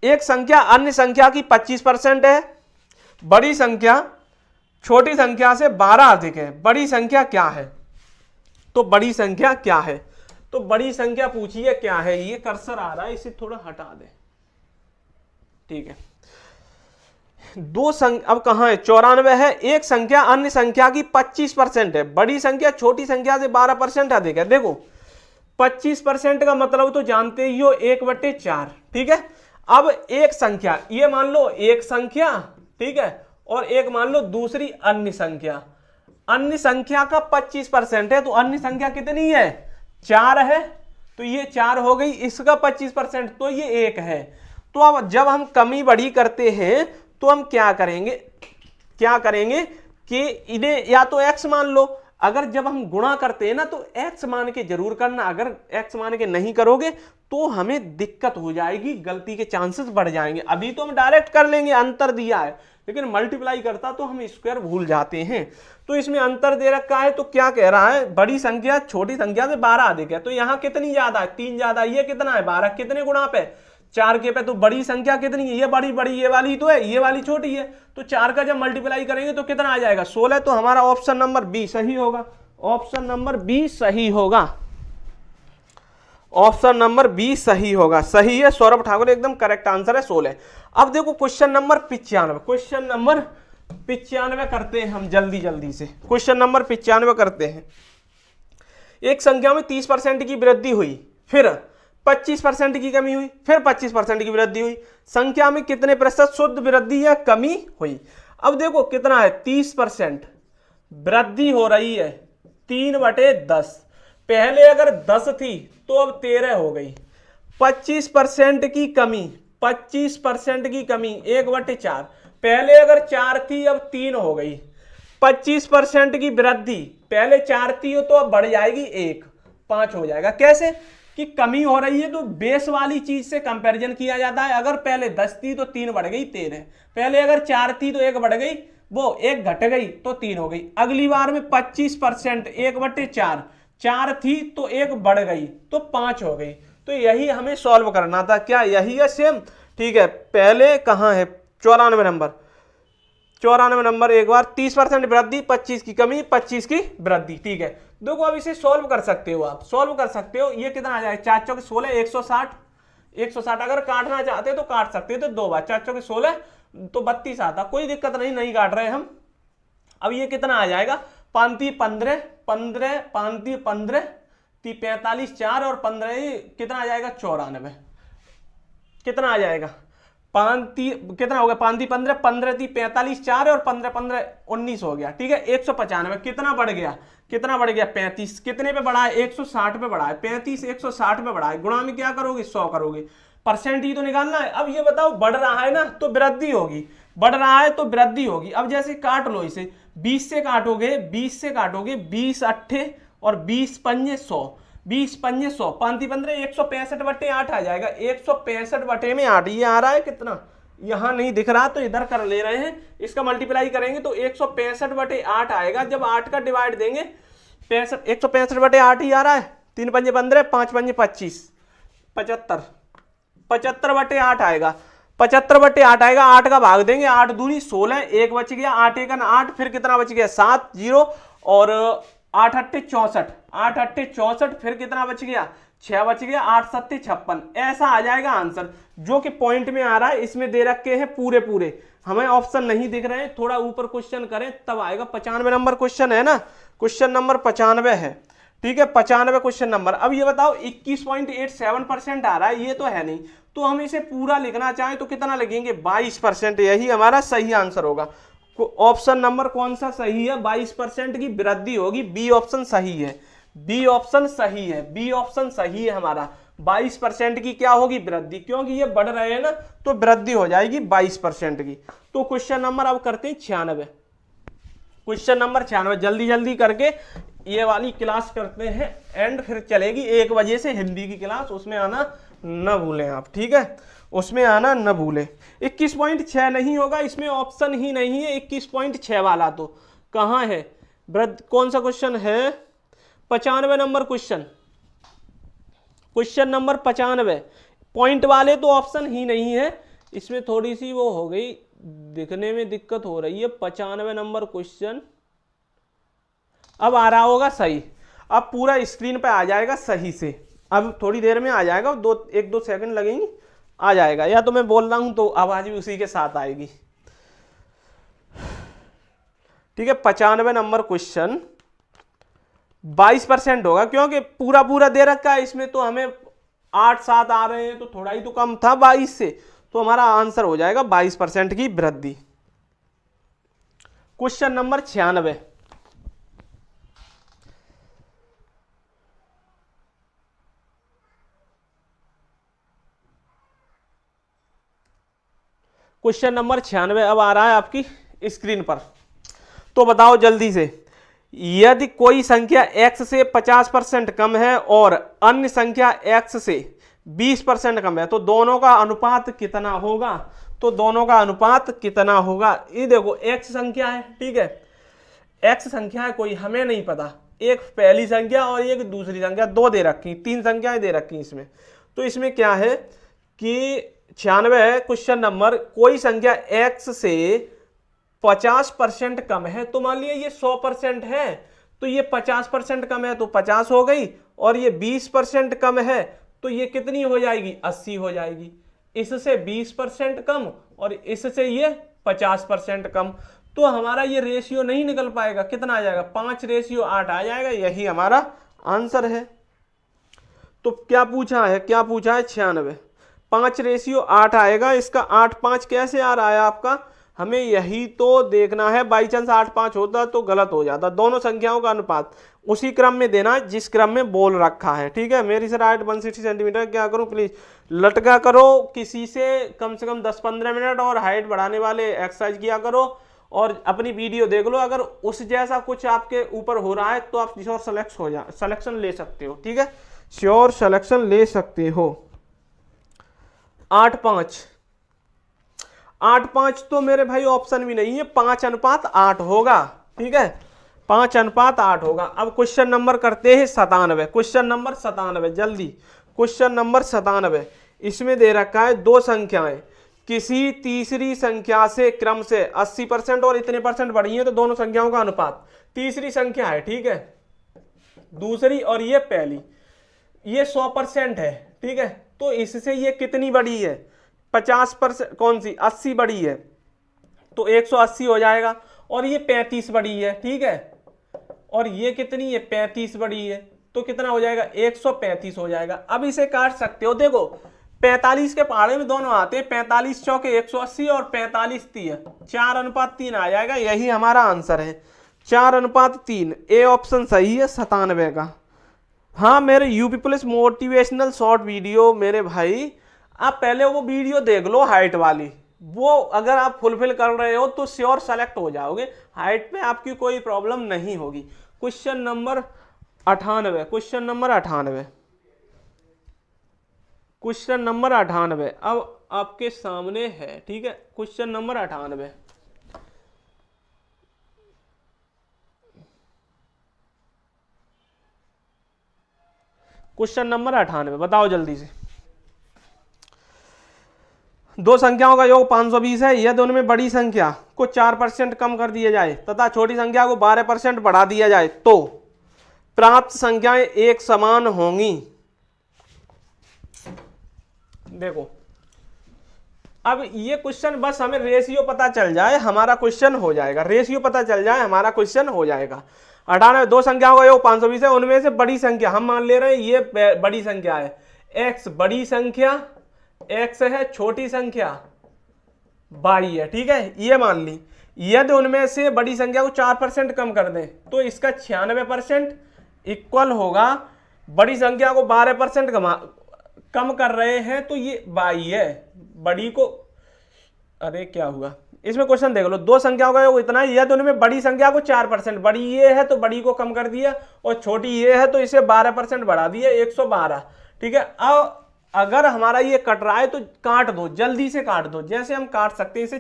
Speaker 1: एक संख्या अन्य संख्या की 25% है, बड़ी संख्या छोटी संख्या से 12 अधिक है, बड़ी संख्या क्या है। तो बड़ी संख्या क्या है, तो बड़ी संख्या पूछिए क्या है। ये कर्सर आ रहा है, इसे थोड़ा हटा दे, ठीक है। अब कहां है, 94 है। एक संख्या अन्य संख्या की 25% है, बड़ी संख्या छोटी संख्या से 12% अधिक है। देखो 25% का मतलब तो जानते ही हो 1/4, ठीक है। अब एक संख्या, ये मान लो एक संख्या, ठीक है, और एक मान लो दूसरी अन्य संख्या। अन्य संख्या का 25% है, तो अन्य संख्या कितनी है, 4 है, तो ये 4 हो गई। इसका 25% तो ये 1 है। तो अब जब हम कमी बढ़ी करते हैं तो हम क्या करेंगे कि इन्हें या तो x मान लो, अगर जब हम गुणा करते हैं ना तो x मान के जरूर करना, अगर x मान के नहीं करोगे तो हमें दिक्कत हो जाएगी, गलती के चांसेस बढ़ जाएंगे। अभी तो हम डायरेक्ट कर लेंगे, अंतर दिया है, लेकिन मल्टीप्लाई करता तो हम स्क्वायर भूल जाते हैं। तो इसमें अंतर दे रखा है, तो क्या कह रहा है, बड़ी संख्या छोटी संख्या से 12 अधिक है, तो यहाँ कितनी ज्यादा है, 3 ज्यादा। ये कितना है, 12 कितने गुणा पे, 4 के पे, तो बड़ी संख्या कितनी है, ये बड़ी ये वाली तो है, ये वाली छोटी है, तो 4 का जब मल्टीप्लाई करेंगे तो कितना आ जाएगा, 16। तो हमारा ऑप्शन नंबर बी सही होगा, ऑप्शन नंबर बी सही होगा, ऑप्शन नंबर बी सही होगा। सही है सौरभ ठाकुर, एकदम करेक्ट आंसर है 16। अब देखो क्वेश्चन नंबर 95, क्वेश्चन नंबर 95 करते हैं हम जल्दी से। क्वेश्चन नंबर 95 करते हैं। एक संख्या में 30% की वृद्धि हुई, फिर 25% की कमी हुई, फिर 25% की वृद्धि हुई, संख्या में कितने % शुद्ध वृद्धि या कमी हुई। अब देखो कितना है, 30% वृद्धि हो रही है, 3/10। पहले अगर 10 थी तो अब 13 हो गई। 25% की कमी, 25% की कमी 1/4। पहले अगर 4 थी अब 3 हो गई। 25% की वृद्धि, पहले 4 थी तो अब बढ़ जाएगी 1, 5 हो जाएगा। कैसे कि कमी हो रही है तो बेस वाली चीज से कंपैरिजन किया जाता है। अगर पहले 10 थी तो 3 बढ़ गई 13, पहले अगर 4 थी तो 1 बढ़ गई, वो 1 घट गई तो 3 हो गई। अगली बार में 25% 1/4, 4 थी तो 1 बढ़ गई तो 5 हो गई। तो यही हमें सॉल्व करना था, क्या यही है सेम, ठीक है। पहले कहां है, 94 नंबर, 94 नंबर एक बार, 30% वृद्धि, 25 की कमी, 25 की वृद्धि, ठीक है। देखो अब इसे सॉल्व कर सकते हो, आप सॉल्व कर सकते हो। ये कितना आ जाएगा, 4 चौके 16, 160। अगर काटना चाहते तो काट सकते हो, तो 2 बार 4 चौके 16 तो 32 आता, कोई दिक्कत नहीं काट रहे हम। अब ये कितना आ जाएगा, 5 15 15 5 15 45 4 और 15 कितना आ जाएगा, 94। कितना आ जाएगा, 5 कितना हो गया, 5 15 15 45 4 और 15 15 19 हो गया, ठीक है। 195 कितना बढ़ गया, 35 कितने पे बढ़ा है, 160 पे बढ़ा है। 35 160 पे बढ़ा है, गुणा में क्या करोगे, 100 करोगे, परसेंट ही तो निकालना है। अब ये बताओ बढ़ रहा है ना तो वृद्धि होगी, बढ़ रहा है तो वृद्धि होगी। अब जैसे काट लो इसे, 20 से काटोगे, 20 8 और 20 पंजे 100, 20 पंजे 100, 5 15 165/8 आ जाएगा। 165/8, ये आ रहा है कितना, यहां नहीं दिख रहा तो इधर कर ले रहे हैं, इसका मल्टीप्लाई करेंगे तो 165/8 आएगा। जब 8 का डिवाइड देंगे 165/8 ही आ रहा है। 3 पंजे 15, 5 पंजे 25, 75, 75/8 आएगा, 75/8 आएगा। 8 का भाग देंगे, 8 दूनी 16, 1 बच गया, 8 1 8, फिर कितना बच गया 7 0 और 8 8 64, 8 8 64, फिर कितना बच गया 6 बच गया, 8 7 56। ऐसा आ जाएगा आंसर, जो कि पॉइंट में आ रहा है। इसमें दे रखे हैं पूरे पूरे, हमें ऑप्शन नहीं दिख रहे हैं, थोड़ा ऊपर क्वेश्चन करें तब आएगा। 95 नंबर क्वेश्चन है ना, क्वेश्चन नंबर 95 है, ठीक है, 95 क्वेश्चन नंबर। अब ये बताओ 21.87% आ रहा है, ये तो है नहीं, तो हम इसे पूरा लिखना चाहें तो कितना लिखेंगे 22%, यही हमारा सही आंसर होगा। ऑप्शन नंबर कौन सा सही है, 22% की वृद्धि होगी, बी ऑप्शन सही है, बी ऑप्शन सही है, बी ऑप्शन सही है हमारा। 22% की क्या होगी वृद्धि, क्योंकि ये बढ़ रहे हैं ना, तो वृद्धि हो जाएगी 22% की। तो क्वेश्चन नंबर अब करते हैं 96, क्वेश्चन नंबर 96 जल्दी जल्दी करके ये वाली क्लास करते हैं एंड, फिर चलेगी 1 बजे से हिंदी की क्लास, उसमें आना न भूलें आप, ठीक है, उसमें आना न भूलें। 21.6 नहीं होगा, इसमें ऑप्शन ही नहीं है 21.6 वाला, तो कहाँ है कौन सा क्वेश्चन है, 95 number question, question number 95। Point वाले तो ऑप्शन ही नहीं है, इसमें थोड़ी सी वो हो गई, दिखने में दिक्कत हो रही है। 95 नंबर क्वेश्चन अब आ रहा होगा सही, अब पूरा स्क्रीन पे आ जाएगा सही से, अब थोड़ी देर में आ जाएगा, 1-2 सेकंड लगेंगे, आ जाएगा, या तो मैं बोल रहा हूं तो आवाज भी उसी के साथ आएगी, ठीक है। 95 नंबर क्वेश्चन 22% होगा, क्योंकि पूरा पूरा दे रखा है इसमें, तो हमें 8-7 आ रहे हैं, तो थोड़ा ही तो कम था 22 से, तो हमारा आंसर हो जाएगा 22% की वृद्धि। क्वेश्चन नंबर 96, क्वेश्चन नंबर 96 अब आ रहा है आपकी स्क्रीन पर, तो बताओ जल्दी से, यदि कोई संख्या x से 50% कम है और अन्य संख्या x से 20% कम है, तो दोनों का अनुपात कितना होगा, तो दोनों का अनुपात कितना होगा। ये देखो x संख्या है, ठीक है, x संख्या है कोई, हमें नहीं पता, एक पहली संख्या और एक दूसरी संख्या, 2 दे रखी, 3 संख्याएं दे रखी इसमें। तो इसमें क्या है कि 96 है क्वेश्चन नंबर, कोई संख्या x से 50% कम है, तो मान लिया ये 100% है, तो ये 50% कम है तो 50 हो गई, और ये 20% कम है तो ये कितनी हो जाएगी 80 हो जाएगी। इससे 20% कम और इससे ये 50% कम, तो हमारा ये रेशियो नहीं निकल पाएगा, कितना आ जाएगा 5:8 आ जाएगा, यही हमारा आंसर है। तो क्या पूछा है, क्या पूछा है 96, 5:8 आएगा, इसका 8-5 कैसे आ रहा है आपका, हमें यही तो देखना है। बाई चांस 8-5 होता तो गलत हो जाता, दोनों संख्याओं का अनुपात उसी क्रम में देना जिस क्रम में बोल रखा है, ठीक है। मेरी सर हाइट 160 सेंटीमीटर, क्या करूं प्लीज, लटका करो किसी से कम 10-15 मिनट, और हाइट बढ़ाने वाले एक्सरसाइज किया करो, और अपनी वीडियो देख लो, अगर उस जैसा कुछ आपके ऊपर हो रहा है तो आप श्योर सिलेक्शन ले सकते हो, ठीक है, श्योर सिलेक्शन ले सकते हो। 8-5 तो मेरे भाई ऑप्शन भी नहीं है, 5:8 होगा, ठीक है, 5:8 होगा। अब क्वेश्चन नंबर करते हैं 97, क्वेश्चन नंबर 97 जल्दी, क्वेश्चन नंबर 97, इसमें दे रखा है 2 संख्याएं किसी तीसरी संख्या से क्रम से 80% और इतने % बढ़ी है, तो दोनों संख्याओं का अनुपात, तीसरी संख्या है, ठीक है, दूसरी और ये पहली, ये 100% है, ठीक है, तो इससे ये कितनी बड़ी है 50%, कौन सी 80 बड़ी है, तो 180 हो जाएगा, और ये 35 बड़ी है, ठीक है, और ये कितनी है 35 बड़ी है, तो कितना हो जाएगा 135 हो जाएगा। अब इसे काट सकते हो, देखो 45 के पहाड़े में दोनों आते हैं, 45 चौके 180 और 45 3, 4:3 आ जाएगा, यही हमारा आंसर है 4:3, ए ऑप्शन सही है 97 का। हाँ मेरे UP police motivational short video, मेरे भाई आप पहले वो वीडियो देख लो हाइट वाली, वो अगर आप फुलफिल कर रहे हो तो श्योर सेलेक्ट हो जाओगे, हाइट पे आपकी कोई प्रॉब्लम नहीं होगी। Question number 98, question number 98, question number 98 अब आपके सामने है, ठीक है, क्वेश्चन नंबर 98, क्वेश्चन नंबर 98 बताओ जल्दी से। दो संख्याओं का योग 520 है, यदि उनमें बड़ी संख्या को 4% कम कर दिया जाए तथा छोटी संख्या को 12% बढ़ा दिया जाए तो प्राप्त संख्याएं एक समान होंगी। देखो अब ये क्वेश्चन बस हमें रेशियो पता चल जाए हमारा क्वेश्चन हो जाएगा, रेशियो पता चल जाए हमारा क्वेश्चन हो जाएगा। 98 दो संख्याओं का योग 520 है, उनमें से बड़ी संख्या हम मान ले रहे हैं ये बड़ी संख्या है, x बड़ी संख्या x है, छोटी संख्या y है, ठीक है, ये मान ली। यदि उनमें से बड़ी संख्या को 4% कम कर दें तो इसका 96% इक्वल होगा बड़ी संख्या को 12% कम कर रहे हैं तो ये y है, बड़ी को, अरे क्या हुआ इसमें क्वेश्चन देख लो, दो संख्याओं का योग इतना है, यदि उनमें बड़ी संख्या को 4%, बड़ी ये है तो बड़ी को कम कर दिया और छोटी ये है तो इसे 12% बढ़ा दिया 112, ठीक है। अब अगर हमारा ये कट रहा है तो काट दो, जल्दी से काट दो, जैसे हम काट सकते हैं इसे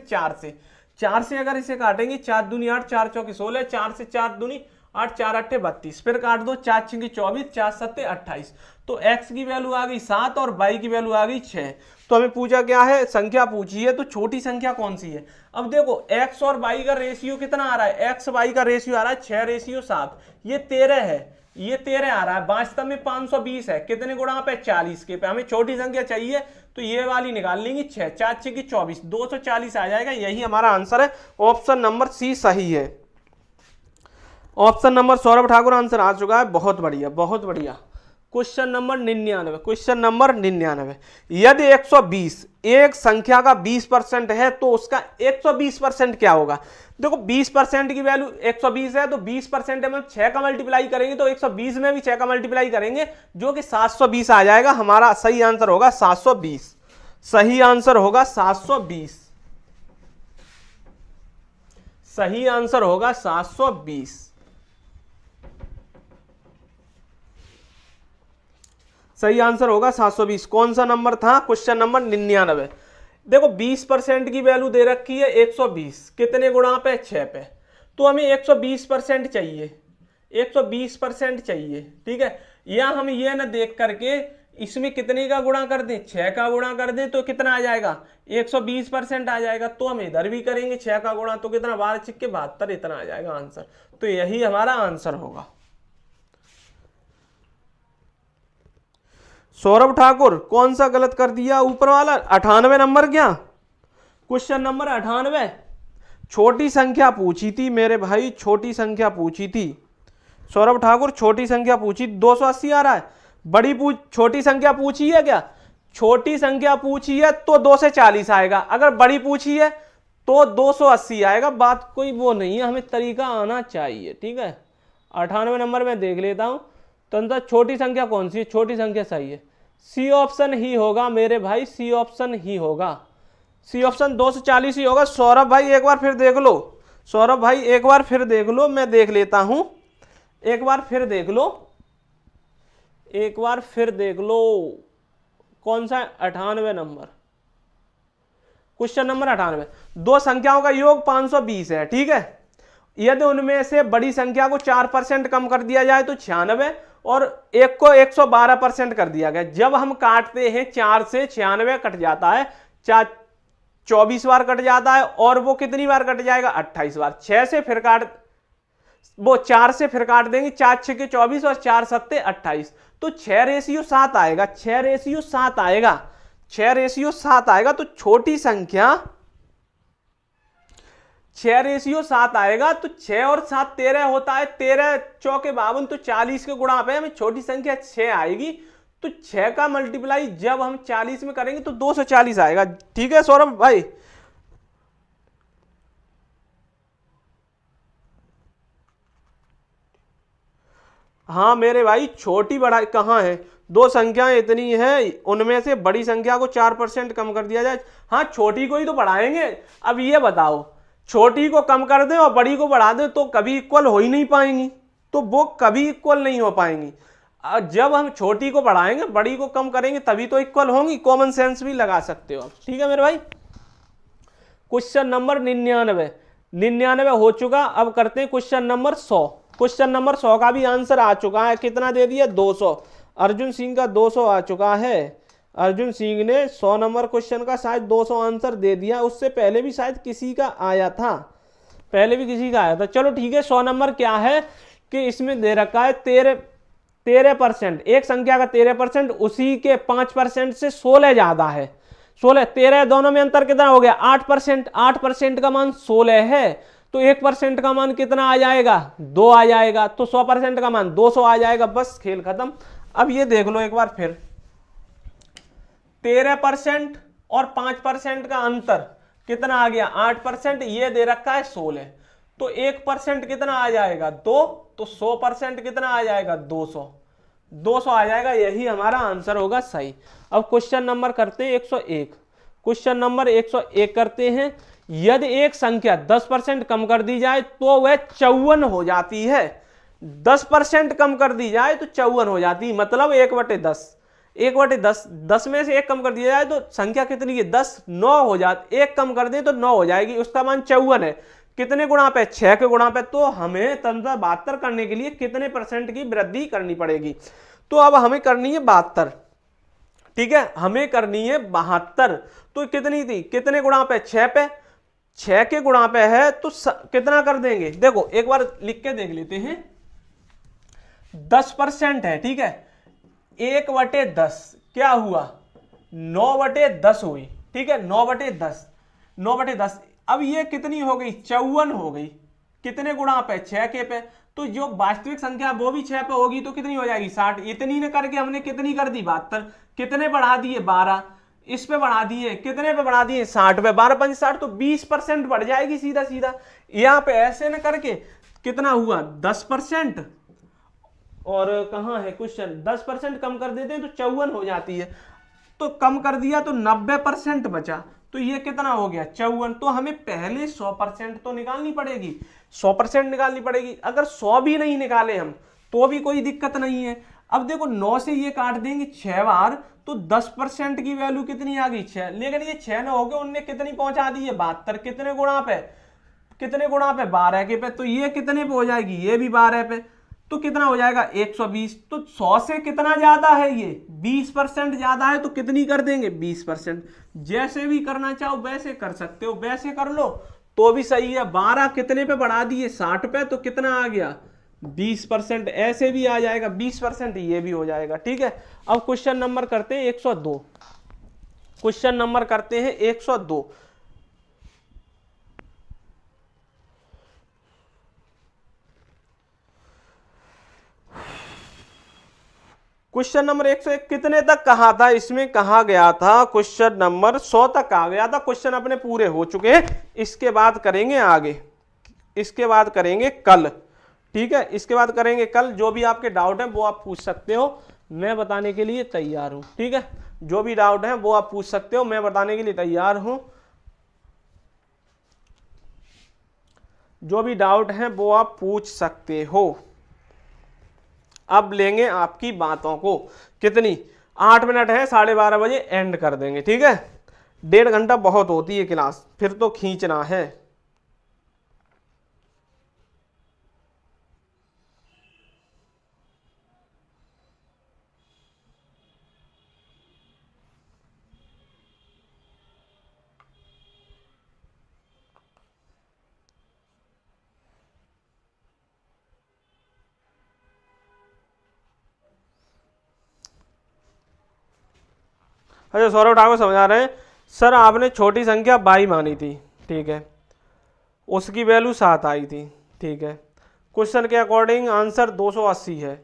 Speaker 1: 4 से अगर इसे काटेंगे 4 दूनी 8, 4 चौकी 16, 4 से 4 दूनी 8, 4 अट्ठे 32, फिर काट दो 4 छिंगे 24, 4 सत्ते 28, तो x की वैल्यू आ गई 7 और y की वैल्यू आ गई 6। तो हमें पूछा क्या है, संख्या पूछी है, तो छोटी संख्या कौन सी है। अब देखो x और y का रेशियो कितना आ रहा है, x y का रेशियो आ रहा है 6:7, ये 13 है, ये 13 आ रहा है, वास्तव में 520 है, कितने गुणा पे 40 के पे, हमें छोटी संख्या चाहिए तो ये वाली निकाल लेंगे 6, 4 छिंगे 24, 240 आ जाएगा, यही हमारा आंसर है, ऑप्शन नंबर सी सही है। Option number Saurabh Thakur answer आ चुका है, बहुत बढ़िया बहुत बढ़िया। क्वेश्चन नंबर 99, क्वेश्चन नंबर 99, यदि 120 एक संख्या का 20% है तो उसका 120% क्या होगा। देखो 20% की वैल्यू 120 है तो 20% में 6 का मल्टीप्लाई करेंगे तो 120 में भी 6 का मल्टीप्लाई करेंगे जो कि 720 आ जाएगा। हमारा सही आंसर होगा 720, सही आंसर होगा 720, सही आंसर होगा 720, सही आंसर होगा 720। कौन सा नंबर था, क्वेश्चन नंबर 99। देखो 20% की वैल्यू दे रखी है 120, कितने गुणा पे 6 पे, तो हमें 120% चाहिए, 120% चाहिए, ठीक है। या हम ये ना देख करके इसमें कितने का गुणा कर दें, 6 का गुणा कर दें तो कितना आ जाएगा 120% आ जाएगा। तो हम इधर भी करेंगे 6 का गुणा तो कितना 12 छिक्के 72, इतना आ जाएगा आंसर, तो यही हमारा आंसर होगा। सौरभ ठाकुर कौन सा गलत कर दिया, ऊपर वाला 98 नंबर, क्या क्वेश्चन नंबर 98 छोटी संख्या पूछी थी मेरे भाई, छोटी संख्या पूछी थी सौरभ ठाकुर, छोटी संख्या पूछी 280 आ रहा है। बड़ी छोटी संख्या पूछी है क्या, छोटी संख्या पूछी है तो 2 से 40 आएगा, अगर बड़ी पूछी है तो 280 आएगा, बात कोई वो नहीं है, हमें तरीका आना चाहिए, ठीक है। 98 नंबर में देख लेता हूं तो छोटी संख्या कौन सी है, छोटी संख्या सही है, सी ऑप्शन ही होगा मेरे भाई, सी ऑप्शन ही होगा, सी ऑप्शन 240 ही होगा। सौरभ भाई एक बार फिर देख लो, सौरभ भाई एक बार फिर देख लो, मैं देख लेता हूं, एक बार फिर देख लो, एक बार फिर देख लो, कौन सा 98 नंबर, क्वेश्चन नंबर 98। दो संख्याओं का योग 520 है, ठीक है, यदि उनमें से बड़ी संख्या को 4% कम कर दिया जाए तो 96 और एक को 112% कर दिया गया। जब हम काटते हैं 4 से 96 कट जाता है, 24 बार कट जाता है, और वो कितनी बार कट जाएगा 28 बार। 6 से फिर काट, वो 4 से फिर काट देंगे, 4 छिक्के 24 और 4 सत्ते 28, तो 6:7 आएगा, 6:7 आएगा, 6:7 आएगा। तो छोटी संख्या 6:7 आएगा, तो 6 और 7 13 होता है, 13 चौके 52, तो 40 के गुणा पे हमें छोटी संख्या 6 आएगी। तो 6 का मल्टीप्लाई जब हम 40 में करेंगे तो 240 आएगा, ठीक है सौरभ भाई। हाँ मेरे भाई, छोटी बड़ा कहाँ है, दो संख्याएं इतनी है, उनमें से बड़ी संख्या को 4% कम कर दिया जाए, हाँ छोटी को ही तो बढ़ाएंगे। अब ये बताओ, छोटी को कम कर दें और बड़ी को बढ़ा दें तो कभी इक्वल हो ही नहीं पाएंगी, तो वो कभी इक्वल नहीं हो पाएंगी। जब हम छोटी को बढ़ाएंगे बड़ी को कम करेंगे तभी तो इक्वल होंगी, कॉमन सेंस भी लगा सकते हो आप, ठीक है मेरे भाई। क्वेश्चन नंबर 99 हो चुका। अब करते हैं क्वेश्चन नंबर 100। क्वेश्चन नंबर 100 का भी आंसर आ चुका है, कितना दे दिया 200, अर्जुन सिंह का 200 आ चुका है। अर्जुन सिंह ने 100 नंबर क्वेश्चन का शायद 200 आंसर दे दिया, उससे पहले भी शायद किसी का आया था, पहले भी किसी का आया था। चलो ठीक है, 100 नंबर क्या है कि इसमें दे रखा है 13%, एक संख्या का 13%, उसी के 5% से 16 ज्यादा है। 16 13 दोनों में अंतर कितना हो गया 8%, 8% का मान 16 है, तो 1% का मान कितना आ जाएगा 2 आ जाएगा, तो 100% का मान 200 आ जाएगा। बस खेल खत्म। अब ये देख लो एक बार फिर, 13% और 5% का अंतर कितना आ गया 8%, ये दे रखा है 16, तो 1% कितना आ जाएगा 2, तो 100% कितना आ जाएगा 200 आ जाएगा। यही हमारा आंसर होगा सही। अब क्वेश्चन नंबर करते हैं 101। क्वेश्चन नंबर 101 करते हैं। यदि एक संख्या 10% कम कर दी जाए तो वह 54 हो जाती है। 10% कम कर दी जाए तो 54 हो जाती है, मतलब 1/10, 1/10, 10 में से 1 कम कर दिया जाए तो संख्या कितनी है 10, 9 हो जाती, 1 कम कर दे तो 9 हो जाएगी, उसका मान 54 है। कितने गुणा पे 6 के गुणा पे, तो हमें तंत्र 72 करने के लिए कितने % की वृद्धि करनी पड़ेगी। तो अब हमें करनी है 72, ठीक है, हमें करनी है 72। तो कितनी थी, कितने गुणा पे 6 पे, 6 के गुणा पे है तो कितना कर देंगे, देखो एक बार लिख के देख लेते हैं। 10% है, ठीक है, 1/10 क्या हुआ 9/10 हुई, ठीक है, 9/10, 9/10। अब ये कितनी हो गई 54 हो गई, कितने गुणा पे 6 के पे, तो जो वास्तविक संख्या वो भी 6 पे होगी तो कितनी हो जाएगी 60। इतनी ने करके हमने कितनी कर दी 72, कितने बढ़ा दिए 12, इस पे बढ़ा दिए, कितने पे बढ़ा दिए 60 पे, 12 5 60, तो 20% बढ़ जाएगी सीधा सीधा। यहाँ पे ऐसे न करके कितना हुआ 10%, और कहाँ है क्वेश्चन, 10% कम कर देते हैं तो 54 हो जाती है, तो कम कर दिया तो 90% बचा, तो ये कितना हो गया 54। तो हमें पहले 100% तो निकालनी पड़ेगी, 100% निकालनी पड़ेगी। अगर 100 भी नहीं निकाले हम तो भी कोई दिक्कत नहीं है। अब देखो 9 से ये काट देंगे 6 बार, तो 10% की वैल्यू कितनी आ गई 6, लेकिन ये 6 ना हो गए, उनने कितनी पहुंचा दी है 72, कितने गुणा पे, कितने गुणा पे 12 के पे, तो ये कितने पे हो जाएगी, ये भी 12 पे, तो कितना हो जाएगा 120। तो 100 से कितना ज्यादा है, ये 20% ज्यादा है, तो कितनी कर देंगे 20%। जैसे भी करना चाहो वैसे कर सकते हो, वैसे कर लो तो भी सही है। 12 कितने पे बढ़ा दिए 60 पे, तो कितना आ गया 20%, ऐसे भी आ जाएगा 20%, ये भी हो जाएगा, ठीक है। अब क्वेश्चन नंबर करते हैं 102। क्वेश्चन नंबर करते हैं 102। क्वेश्चन नंबर 101 कितने तक कहा था, इसमें कहा गया था क्वेश्चन नंबर 100 तक कहा गया था। क्वेश्चन अपने पूरे हो चुके हैं, इसके बाद करेंगे आगे, इसके बाद करेंगे कल, ठीक है, इसके बाद करेंगे कल। जो भी आपके डाउट हैं वो आप पूछ सकते हो, मैं बताने के लिए तैयार हूं, ठीक है। जो भी डाउट है वो आप पूछ सकते हो, मैं बताने के लिए तैयार हूं। जो भी डाउट है वो आप पूछ सकते हो। अब लेंगे आपकी बातों को, कितनी 8 मिनट है, 12:30 बजे एंड कर देंगे, ठीक है। 1.5 घंटा बहुत होती है क्लास, फिर तो खींचना है। अच्छा, सौरभ ठाकुर समझा रहे हैं, सर आपने छोटी संख्या 22 मानी थी, ठीक है, उसकी वैल्यू 7 आई थी, ठीक है। क्वेश्चन के अकॉर्डिंग आंसर 280 है,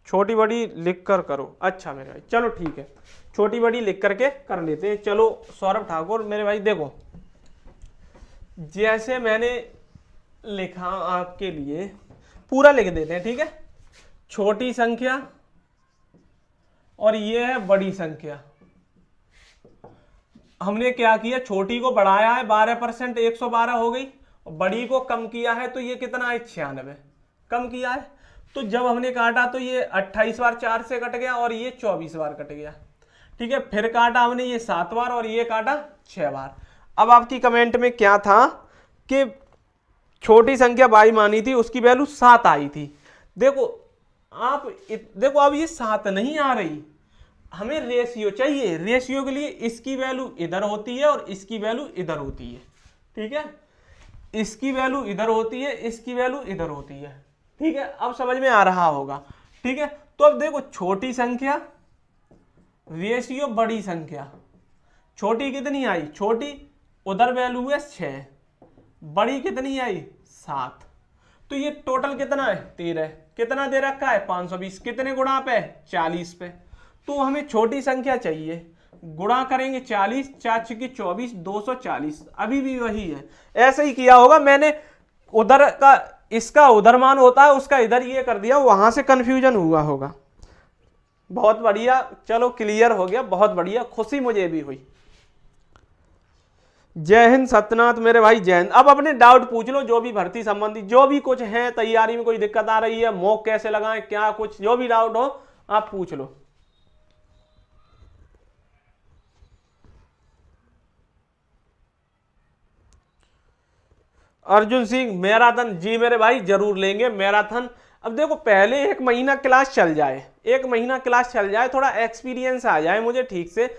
Speaker 1: छोटी बड़ी लिख कर करो। अच्छा मेरे भाई चलो ठीक है, छोटी बड़ी लिख करके कर लेते हैं। चलो सौरभ ठाकुर मेरे भाई देखो, जैसे मैंने लिखा आपके लिए पूरा लिख देते हैं, ठीक है। छोटी संख्या और ये है बड़ी संख्या। हमने क्या किया, छोटी को बढ़ाया है 12%, 112 हो गई, और बड़ी को कम किया है तो ये कितना है 96, कम किया है। तो जब हमने काटा तो ये 28 बार 4 से कट गया और ये 24 बार कट गया, ठीक है। फिर काटा हमने ये 7 बार और ये काटा 6 बार। अब आपकी कमेंट में क्या था कि छोटी संख्या 22 मानी थी, उसकी वैल्यू 7 आई थी। देखो आप देखो अब ये 7 नहीं आ रही, हमें रेशियो चाहिए, रेशियो के लिए इसकी वैल्यू इधर होती है और इसकी वैल्यू इधर होती है, ठीक है, इसकी वैल्यू इधर होती है, इसकी वैल्यू इधर होती है, ठीक है, अब समझ में आ रहा होगा, ठीक है। तो अब देखो छोटी संख्या रेशियो बड़ी संख्या, छोटी कितनी आई, छोटी उधर वैल्यू है 6, बड़ी कितनी आई 7, तो ये टोटल कितना है 13, कितना दे रखा है 520, कितने गुणा पे 40 पे, तो हमें छोटी संख्या चाहिए, गुणा करेंगे 40, 4 छक्के 24, 240, अभी भी वही है, ऐसे ही किया होगा मैंने, उधर का इसका उधर मान होता है, उसका इधर ये कर दिया, वहां से कंफ्यूजन हुआ होगा। बहुत बढ़िया, चलो क्लियर हो गया, बहुत बढ़िया, खुशी मुझे भी हुई। जय हिंद सत्यनाथ मेरे भाई, जय हिंद। अब अपने डाउट पूछ लो, जो भी भर्ती संबंधी जो भी कुछ है, तैयारी में कोई दिक्कत आ रही है, मॉक कैसे लगाएं, क्या कुछ जो भी डाउट हो आप पूछ लो। अर्जुन सिंह मैराथन, जी मेरे भाई जरूर लेंगे मैराथन। अब देखो पहले 1 महीना क्लास चल जाए, 1 महीना क्लास चल जाए, थोड़ा एक्सपीरियंस आ जाए मुझे ठीक से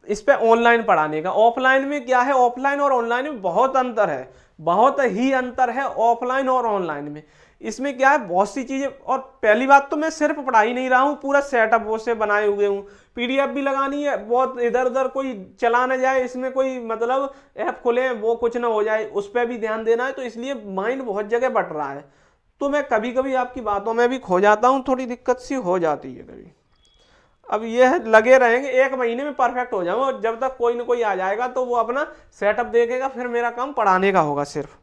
Speaker 1: इस पे ऑनलाइन पढ़ाने का। ऑफलाइन में क्या है, ऑफलाइन और ऑनलाइन में बहुत अंतर है, बहुत ही अंतर है ऑफलाइन और ऑनलाइन में। इसमें क्या है, बहुत सी चीजें, और पहली बात तो मैं सिर्फ पढ़ा ही नहीं रहा हूँ, पूरा सेटअप वो से बनाए हुए हूँ, पीडीएफ भी लगानी है, बहुत इधर उधर कोई चला ना जाए, इसमें कोई मतलब ऐप खोले वो कुछ ना हो जाए, उस पर भी ध्यान देना है, तो इसलिए माइंड बहुत जगह बट रहा है, तो मैं कभी कभी आपकी बातों में भी खो जाता हूँ, थोड़ी दिक्कत सी हो जाती है कभी। अब ये है लगे रहेंगे, 1 महीने में परफेक्ट हो जाऊंगा, और जब तक कोई ना कोई आ जाएगा तो वो अपना सेटअप देखेगा, फिर मेरा काम पढ़ाने का होगा सिर्फ।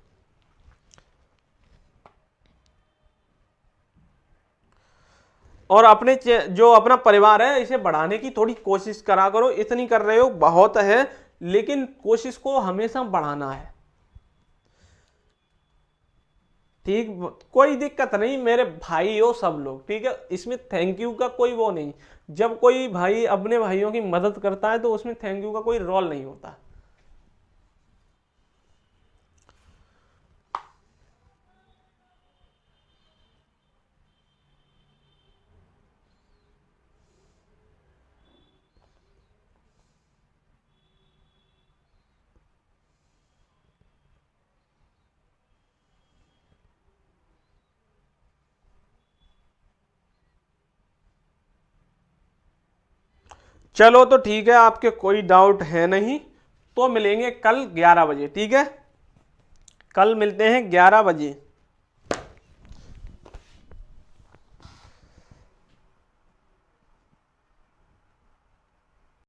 Speaker 1: और अपने जो अपना परिवार है इसे बढ़ाने की थोड़ी कोशिश करा करो, इतनी कर रहे हो बहुत है, लेकिन कोशिश को हमेशा बढ़ाना है, ठीक, कोई दिक्कत नहीं मेरे भाई हो सब लोग, ठीक है, इसमें थैंक यू का कोई वो नहीं, जब कोई भाई अपने भाइयों की मदद करता है तो उसमें थैंक यू का कोई रोल नहीं होता। चलो तो ठीक है, आपके कोई डाउट है नहीं, तो मिलेंगे कल 11 बजे, ठीक है, कल मिलते हैं 11 बजे।